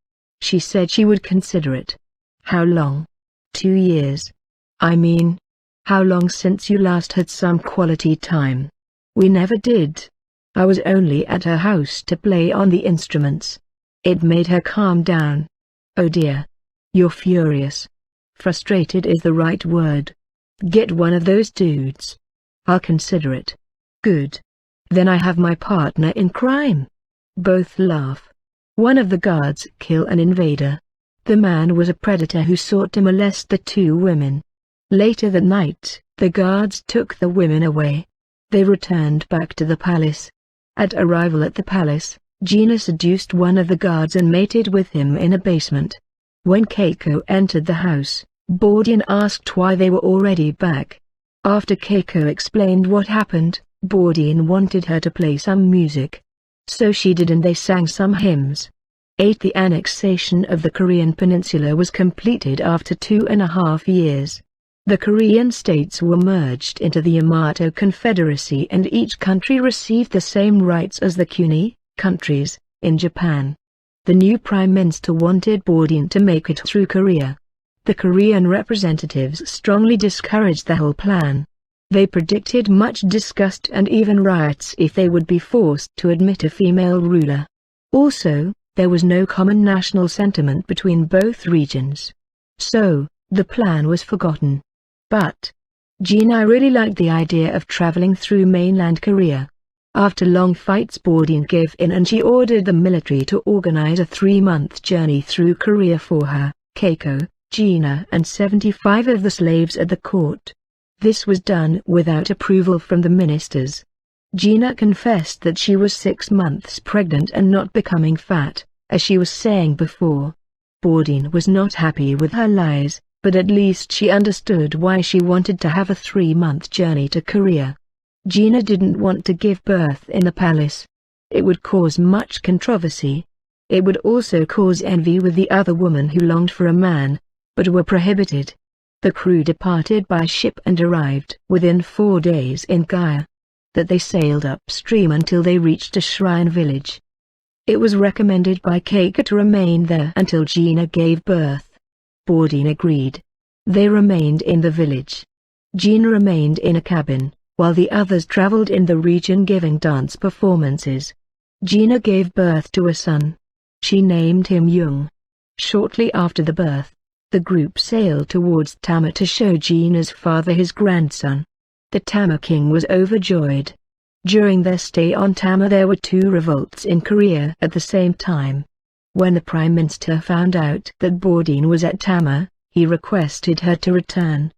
She said she would consider it. How long? 2 years. I mean, how long since you last had some quality time? We never did. I was only at her house to play on the instruments. It made her calm down. Oh dear. You're furious. Frustrated is the right word. Get one of those dudes. I'll consider it. Good. Then I have my partner in crime. Both laugh. One of the guards kill an invader. The man was a predator who sought to molest the 2 women. Later that night, the guards took the women away. They returned back to the palace. At arrival at the palace, Gina seduced one of the guards and mated with him in a basement. When Keiko entered the house, Bourdain asked why they were already back. After Keiko explained what happened, Bourdain wanted her to play some music. So she did, and they sang some hymns. 8. The annexation of the Korean peninsula was completed after 2.5 years. The Korean states were merged into the Yamato Confederacy, and each country received the same rights as the Kuni countries in Japan. The new prime minister wanted Bourdain to make it through Korea. The Korean representatives strongly discouraged the whole plan. They predicted much disgust and even riots if they would be forced to admit a female ruler. Also, there was no common national sentiment between both regions. So, the plan was forgotten. But Gina really liked the idea of traveling through mainland Korea. After long fights, Bourdain gave in and she ordered the military to organize a 3-month journey through Korea for her, Keiko, Gina and 75 of the slaves at the court. This was done without approval from the ministers. Gina confessed that she was 6 months pregnant and not becoming fat, as she was saying before. Bourdain was not happy with her lies, but at least she understood why she wanted to have a 3-month journey to Korea. Gina didn't want to give birth in the palace. It would cause much controversy. It would also cause envy with the other women who longed for a man, but were prohibited. The crew departed by ship and arrived within 4 days in Gaya. That they sailed upstream until they reached a shrine village. It was recommended by Keiko to remain there until Gina gave birth. Bourdain agreed. They remained in the village. Gina remained in a cabin, while the others traveled in the region giving dance performances. Gina gave birth to a son. She named him Jung. Shortly after the birth, the group sailed towards Tama to show Gina's father his grandson. The Tama king was overjoyed. During their stay on Tama there were 2 revolts in Korea at the same time. When the prime minister found out that Bourdain was at Tama, he requested her to return.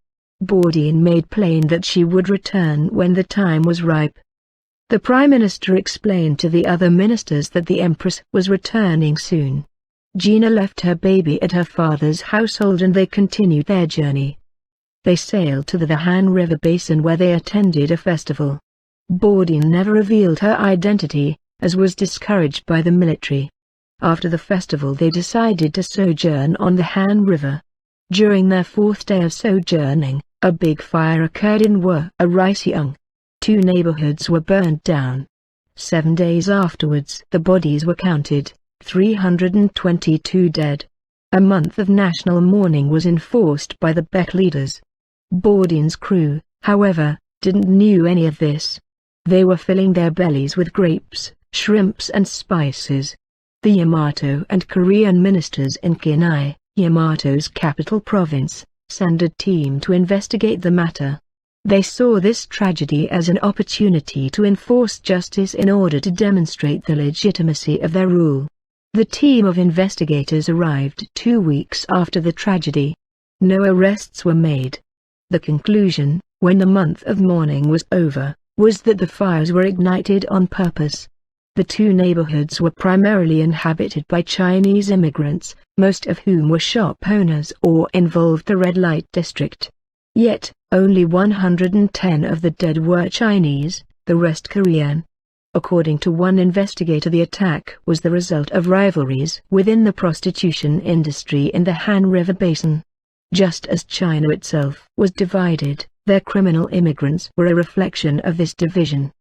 Bourdain made plain that she would return when the time was ripe. The prime minister explained to the other ministers that the empress was returning soon. Gina left her baby at her father's household and they continued their journey. They sailed to the Han River basin where they attended a festival. Bourdain never revealed her identity, as was discouraged by the military. After the festival they decided to sojourn on the Han River. During their 4th day of sojourning, a big fire occurred in Wariseong. 2 neighborhoods were burned down. 7 days afterwards the bodies were counted, 322 dead. A month of national mourning was enforced by the Beck leaders. Bourdain's crew, however, didn't know any of this. They were filling their bellies with grapes, shrimps and spices. The Yamato and Korean ministers in Kinai, Yamato's capital province, sent a team to investigate the matter. They saw this tragedy as an opportunity to enforce justice in order to demonstrate the legitimacy of their rule. The team of investigators arrived 2 weeks after the tragedy. No arrests were made. The conclusion: when the month of mourning was over, was that the fires were ignited on purpose. The two neighborhoods were primarily inhabited by Chinese immigrants, most of whom were shop owners or involved the red light district. Yet, only 110 of the dead were Chinese, the rest Korean. According to one investigator, the attack was the result of rivalries within the prostitution industry in the Han River Basin. Just as China itself was divided, their criminal immigrants were a reflection of this division.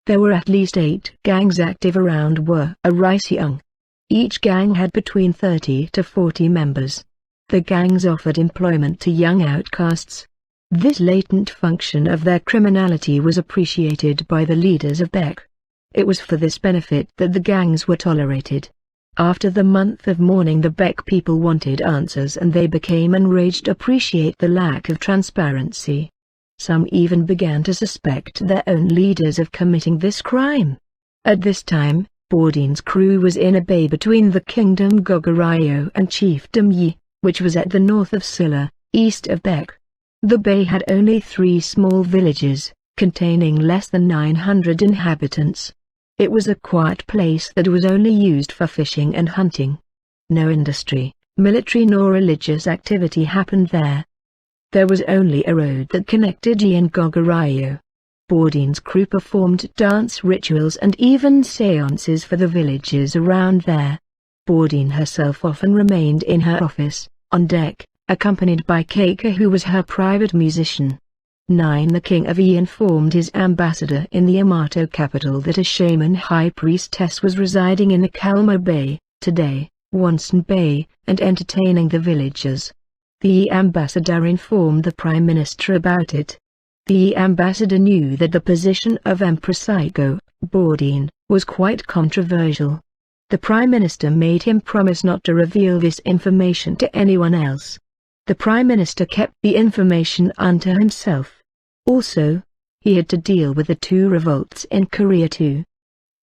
There were at least 8 gangs active around Wattpad. Each gang had between 30 to 40 members. The gangs offered employment to young outcasts. This latent function of their criminality was appreciated by the leaders of Beck. It was for this benefit that the gangs were tolerated. After the month of mourning, the Beck people wanted answers, and they became enraged to appreciate the lack of transparency. Some even began to suspect their own leaders of committing this crime. At this time, Bourdain's crew was in a bay between the kingdom Goguryeo and chiefdom Yi, which was at the north of Silla, east of Beck. The bay had only 3 small villages, containing less than 900 inhabitants. It was a quiet place that was only used for fishing and hunting. No industry, military nor religious activity happened there. There was only a road that connected Yi and Goguryeo. Bourdain's crew performed dance rituals and even seances for the villages around there. Bourdain herself often remained in her office, on deck, accompanied by Keika, who was her private musician. The king of Yi informed his ambassador in the Yamato capital that a shaman high priestess was residing in the Kalma Bay, today, Wonsan Bay, and entertaining the villagers. The ambassador informed the prime minister about it. The ambassador knew that the position of Empress Saiko, Bourdain, was quite controversial. The prime minister made him promise not to reveal this information to anyone else. The prime minister kept the information unto himself. Also, he had to deal with the 2 revolts in Korea too.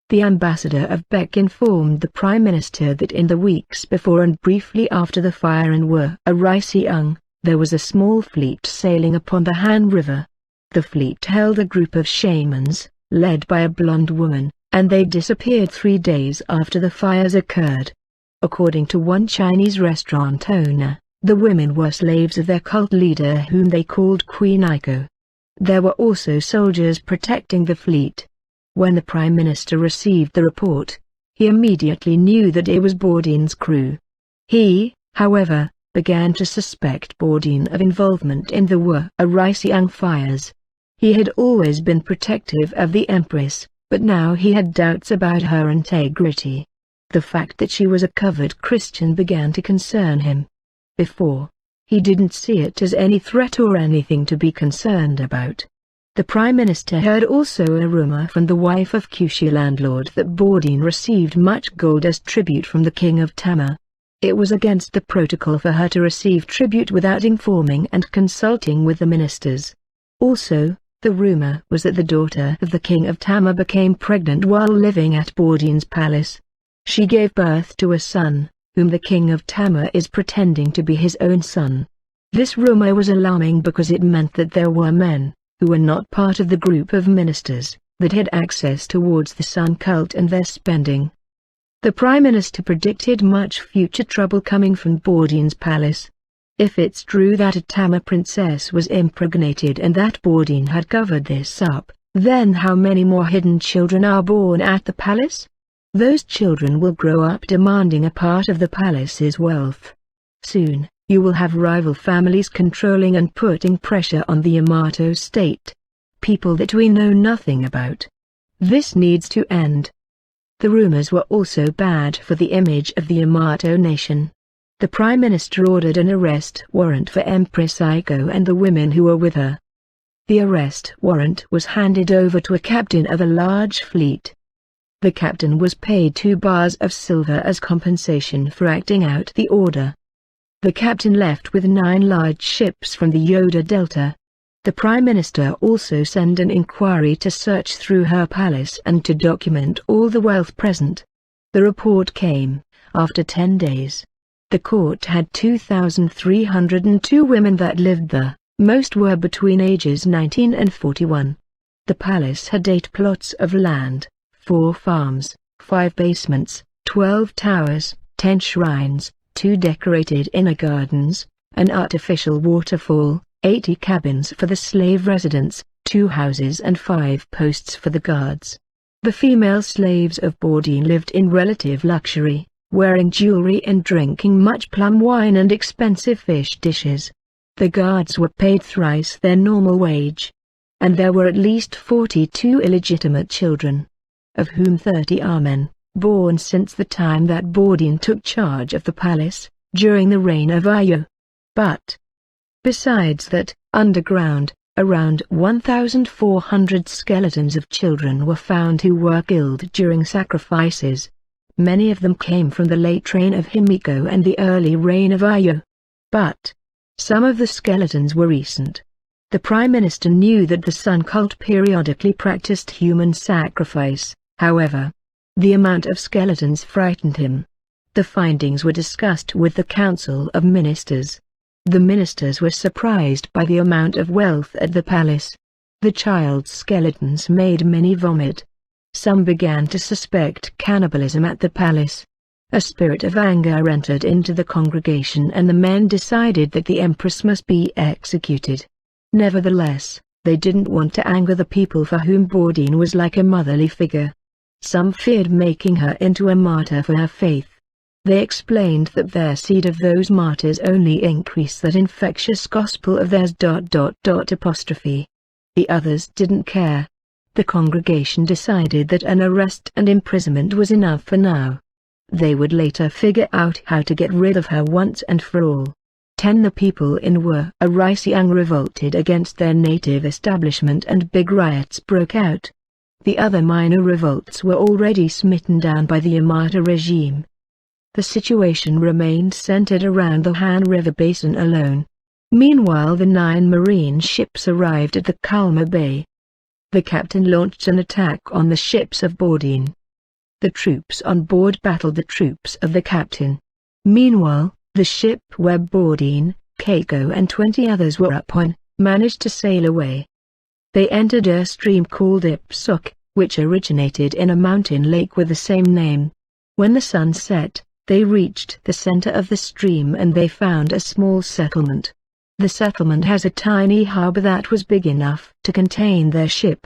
The ambassador of Beck informed the prime minister that in the weeks before and briefly after the fire in Wattpad, there was a small fleet sailing upon the Han River. The fleet held a group of shamans, led by a blonde woman, and they disappeared 3 days after the fires occurred. According to one Chinese restaurant owner, the women were slaves of their cult leader whom they called Queen Aiko. There were also soldiers protecting the fleet. When the prime minister received the report, he immediately knew that it was Bourdain's crew. He, however, began to suspect Bourdain of involvement in the Wattpad fires. He had always been protective of the empress, but now he had doubts about her integrity. The fact that she was a covert Christian began to concern him. Before, he didn't see it as any threat or anything to be concerned about. The prime minister heard also a rumor from the wife of Kyushu landlord that Bourdain received much gold as tribute from the king of Tama. It was against the protocol for her to receive tribute without informing and consulting with the ministers. Also, the rumor was that the daughter of the king of Tama became pregnant while living at Bourdain's palace. She gave birth to a son, whom the king of Tama is pretending to be his own son. This rumor was alarming because it meant that there were men, who were not part of the group of ministers, that had access towards the Sun cult and their spending. The prime minister predicted much future trouble coming from Bourdain's palace. If it's true that a Tama princess was impregnated and that Bourdain had covered this up, then how many more hidden children are born at the palace? Those children will grow up demanding a part of the palace's wealth. Soon, you will have rival families controlling and putting pressure on the Yamato state. People that we know nothing about. This needs to end. The rumors were also bad for the image of the Yamato nation. The prime minister ordered an arrest warrant for Empress Saiko and the women who were with her. The arrest warrant was handed over to a captain of a large fleet. The captain was paid 2 bars of silver as compensation for acting out the order. The captain left with 9 large ships from the Yoda Delta. The prime minister also sent an inquiry to search through her palace and to document all the wealth present. The report came, after 10 days. The court had 2,302 women that lived there. Most were between ages 19 and 41. The palace had 8 plots of land, 4 farms, 5 basements, 12 towers, 10 shrines, 2 decorated inner gardens, an artificial waterfall, 80 cabins for the slave residents, 2 houses and 5 posts for the guards. The female slaves of Bourdain lived in relative luxury, wearing jewelry and drinking much plum wine and expensive fish dishes. The guards were paid thrice their normal wage. And there were at least 42 illegitimate children, of whom 30 are men, born since the time that Bourdain took charge of the palace, during the reign of Ayo. But, besides that, underground, around 1,400 skeletons of children were found who were killed during sacrifices. Many of them came from the late reign of Himiko and the early reign of Ayo. But, some of the skeletons were recent. The Prime Minister knew that the Sun cult periodically practiced human sacrifice, however. The amount of skeletons frightened him. The findings were discussed with the Council of Ministers. The ministers were surprised by the amount of wealth at the palace. The child's skeletons made many vomit. Some began to suspect cannibalism at the palace. A spirit of anger entered into the congregation and the men decided that the Empress must be executed. Nevertheless, they didn't want to anger the people for whom Bourdain was like a motherly figure. Some feared making her into a martyr for her faith. They explained that their seed of those martyrs only increased that infectious gospel of theirs. The others didn't care. The congregation decided that an arrest and imprisonment was enough for now. They would later figure out how to get rid of her once and for all. The people in Warisiang revolted against their native establishment and big riots broke out. The other minor revolts were already smitten down by the Yamato regime. The situation remained centered around the Han River basin alone. Meanwhile, the 9 marine ships arrived at the Kalma Bay. The captain launched an attack on the ships of Bourdain. The troops on board battled the troops of the captain. Meanwhile, the ship where Bourdain, Keiko and 20 others were upon, managed to sail away. They entered a stream called Ipsok, which originated in a mountain lake with the same name. When the sun set, they reached the center of the stream and they found a small settlement. The settlement has a tiny harbor that was big enough to contain their ship.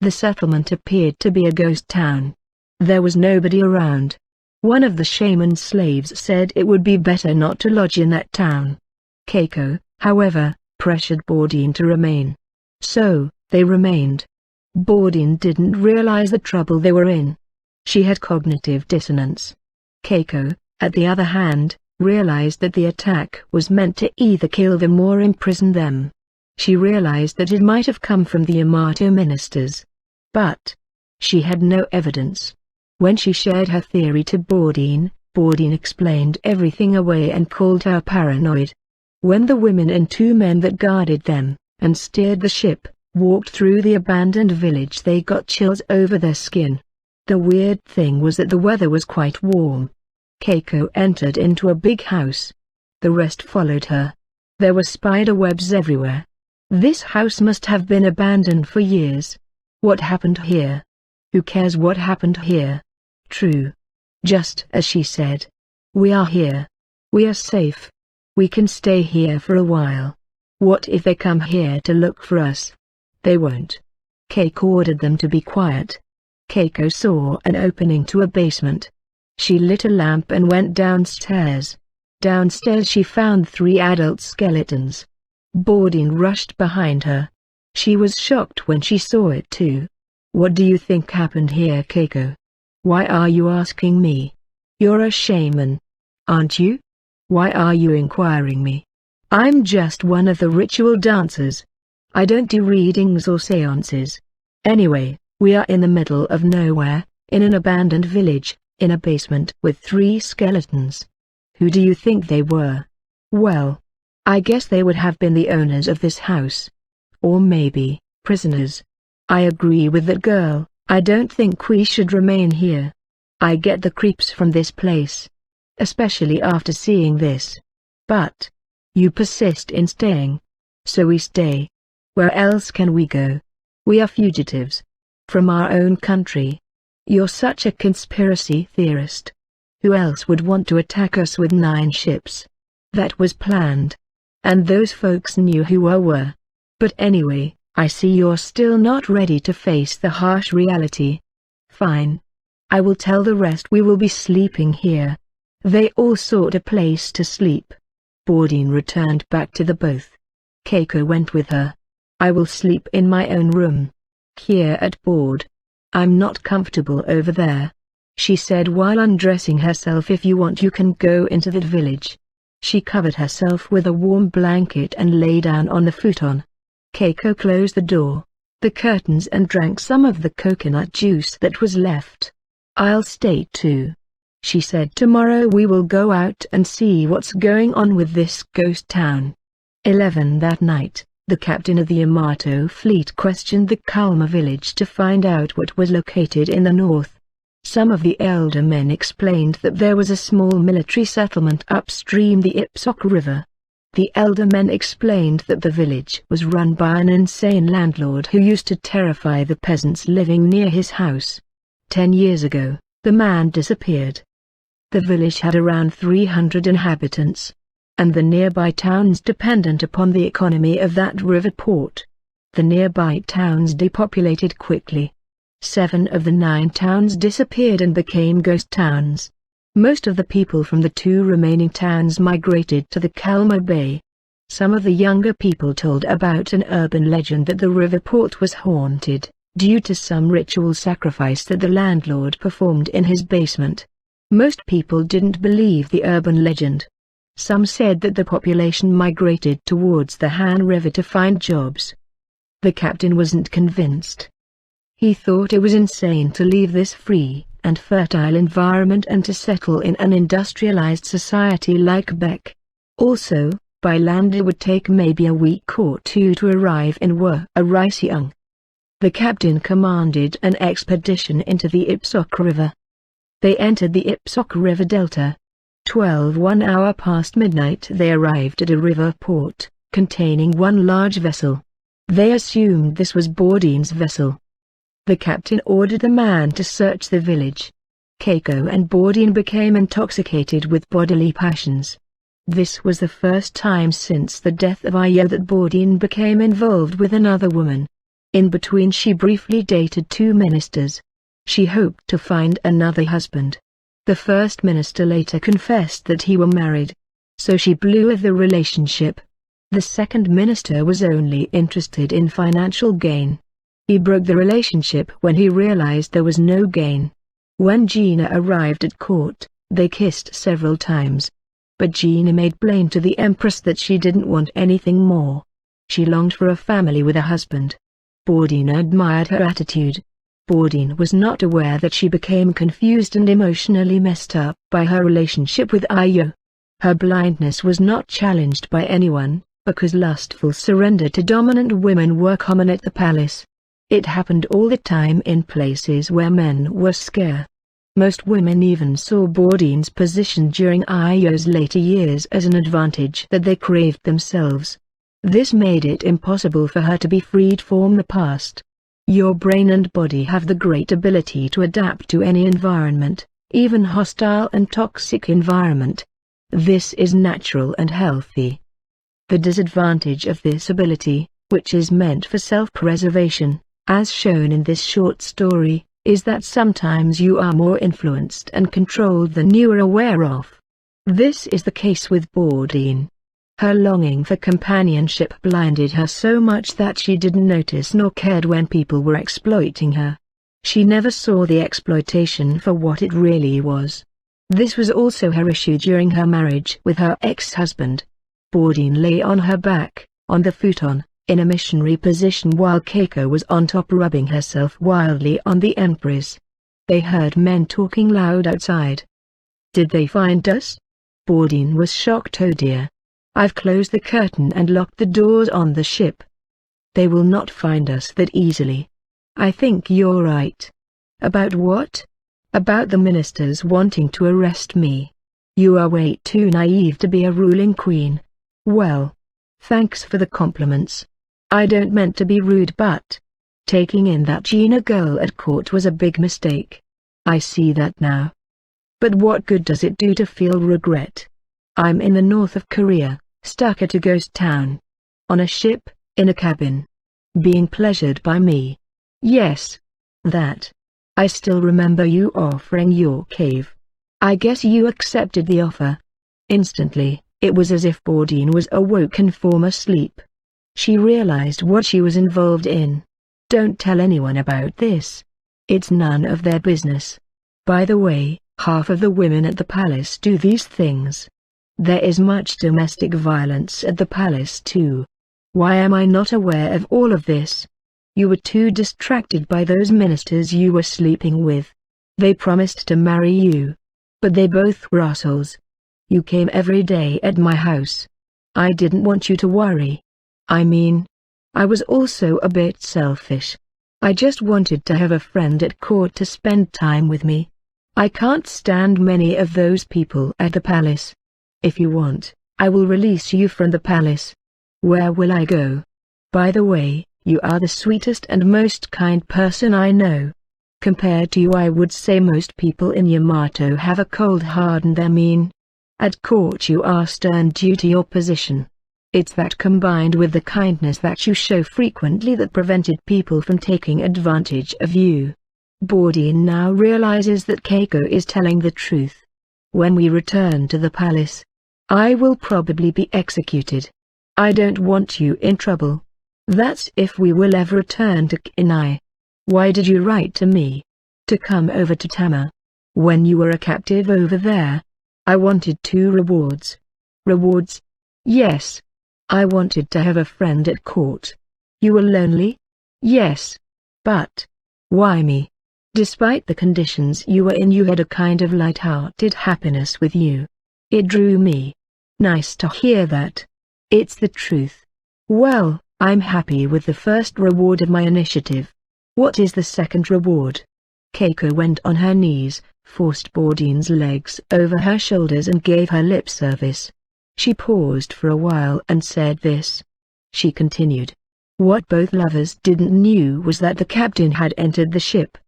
The settlement appeared to be a ghost town. There was nobody around. One of the shaman slaves said it would be better not to lodge in that town. Keiko, however, pressured Bourdain to remain. So, they remained. Bourdain didn't realize the trouble they were in. She had cognitive dissonance. Keiko, at the other hand, realized that the attack was meant to either kill them or imprison them. She realized that it might have come from the Yamato ministers. But she had no evidence. When she shared her theory to Bourdain, Bourdain explained everything away and called her paranoid. When the women and 2 men that guarded them, and steered the ship, walked through the abandoned village, they got chills over their skin. The weird thing was that the weather was quite warm. Keiko entered into a big house. The rest followed her. There were spider webs everywhere. This house must have been abandoned for years. What happened here? Who cares what happened here? True. Just as she said. We are here. We are safe. We can stay here for a while. What if they come here to look for us? They won't. Keiko ordered them to be quiet. Keiko saw an opening to a basement. She lit a lamp and went downstairs. Downstairs she found 3 adult skeletons. Bourdain rushed behind her. She was shocked when she saw it too. What do you think happened here, Keiko? Why are you asking me? You're a shaman, aren't you? Why are you inquiring me? I'm just one of the ritual dancers. I don't do readings or seances. Anyway, we are in the middle of nowhere, in an abandoned village, in a basement with 3 skeletons. Who do you think they were? Well, I guess they would have been the owners of this house. Or maybe, prisoners. I agree with that girl. I don't think we should remain here. I get the creeps from this place. Especially after seeing this. But you persist in staying. So we stay. Where else can we go? We are fugitives. From our own country. You're such a conspiracy theorist. Who else would want to attack us with 9 ships? That was planned. And those folks knew who we were. But anyway, I see you're still not ready to face the harsh reality. Fine. I will tell the rest we will be sleeping here. They all sought a place to sleep. Bourdin returned back to the boat. Keiko went with her. I will sleep in my own room. Here at board. I'm not comfortable over there, she said while undressing herself. If you want you can go into that village. She covered herself with a warm blanket and lay down on the futon. Keiko closed the door, the curtains and drank some of the coconut juice that was left. I'll stay too, she said. Tomorrow we will go out and see what's going on with this ghost town. 11 That night, the captain of the Yamato fleet questioned the Kalmar village to find out what was located in the north. Some of the elder men explained that there was a small military settlement upstream the Ipsok River. The elder men explained that the village was run by an insane landlord who used to terrify the peasants living near his house. 10 years ago, the man disappeared. The village had around 300 inhabitants, and the nearby towns dependent upon the economy of that river port. The nearby towns depopulated quickly. 7 of the 9 towns disappeared and became ghost towns. Most of the people from the 2 remaining towns migrated to the Kalmar Bay. Some of the younger people told about an urban legend that the river port was haunted, due to some ritual sacrifice that the landlord performed in his basement. Most people didn't believe the urban legend. Some said that the population migrated towards the Han River to find jobs. The captain wasn't convinced. He thought it was insane to leave this free and fertile environment and to settle in an industrialized society like Beck. Also, by land it would take maybe a week or 2 to arrive in Warisiung. The captain commanded an expedition into the Ipsok River. They entered the Ipsok River Delta. 1 hour past midnight they arrived at a river port, containing 1 large vessel. They assumed this was Bourdin's vessel. The captain ordered the man to search the village. Keiko and Bourdin became intoxicated with bodily passions. This was the first time since the death of Ayo that Bourdin became involved with another woman. In between she briefly dated 2 ministers. She hoped to find another husband. The first minister later confessed that he was married. So she blew the relationship. The second minister was only interested in financial gain. He broke the relationship when he realized there was no gain. When Gina arrived at court, they kissed several times. But Gina made plain to the Empress that she didn't want anything more. She longed for a family with a husband. Bourdin admired her attitude. Bourdin was not aware that she became confused and emotionally messed up by her relationship with Ayo. Her blindness was not challenged by anyone, because lustful surrender to dominant women were common at the palace. It happened all the time in places where men were scarce. Most women even saw Bourdin's position during Ayo's later years as an advantage that they craved themselves. This made it impossible for her to be freed from the past. Your brain and body have the great ability to adapt to any environment, even hostile and toxic environment. This is natural and healthy. The disadvantage of this ability, which is meant for self-preservation, as shown in this short story, is that sometimes you are more influenced and controlled than you are aware of. This is the case with Bourdin. Her longing for companionship blinded her so much that she didn't notice nor cared when people were exploiting her. She never saw the exploitation for what it really was. This was also her issue during her marriage with her ex-husband. Bourdin lay on her back, on the futon, in a missionary position while Keiko was on top rubbing herself wildly on the Empress. They heard men talking loud outside. Did they find us? Bourdin was shocked. Oh dear. I've closed the curtain and locked the doors on the ship. They will not find us that easily. I think you're right. About what? About the ministers wanting to arrest me. You are way too naive to be a ruling queen. Well, Thanks for the compliments. I don't meant to be rude, but taking in that Gina girl at court was a big mistake. I see that now. But what good does it do to feel regret? I'm in the north of Korea, stuck at a ghost town. On a ship, in a cabin. Being pleasured by me. Yes. That. I still remember you offering your cave. I guess you accepted the offer. Instantly, it was as if Bourdin was awoken from a sleep. She realized what she was involved in. Don't tell anyone about this. It's none of their business. By the way, half of the women at the palace do these things. There is much domestic violence at the palace too. Why am I not aware of all of this? You were too distracted by those ministers you were sleeping with. They promised to marry you. But they both were assholes. You came every day at my house. I didn't want you to worry. I mean, I was also a bit selfish. I just wanted to have a friend at court to spend time with me. I can't stand many of those people at the palace. If you want, I will release you from the palace. Where will I go? By the way, you are the sweetest and most kind person I know. Compared to you, I would say most people in Yamato have a cold heart and they're mean. At court you are stern due to your position. It's that combined with the kindness that you show frequently that prevented people from taking advantage of you. Bourdin now realizes that Keiko is telling the truth. When we return to the palace, I will probably be executed. I don't want you in trouble. That's if we will ever return to Kinai. Why did you write to me? To come over to Tama. When you were a captive over there. I wanted 2 rewards. Rewards? Yes. I wanted to have a friend at court. You were lonely? Yes. But why me? Despite the conditions you were in, you had a kind of light-hearted happiness with you. It drew me. Nice to hear that. It's the truth. Well, I'm happy with the first reward of my initiative. What is the second reward? Keiko went on her knees, forced Bourdin's legs over her shoulders and gave her lip service. She paused for a while and said this. She continued. What both lovers didn't knew was that the captain had entered the ship.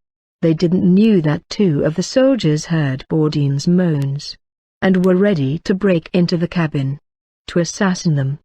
They didn't knew that 2 of the soldiers heard Bourdin's moans and were ready to break into the cabin to assassinate them.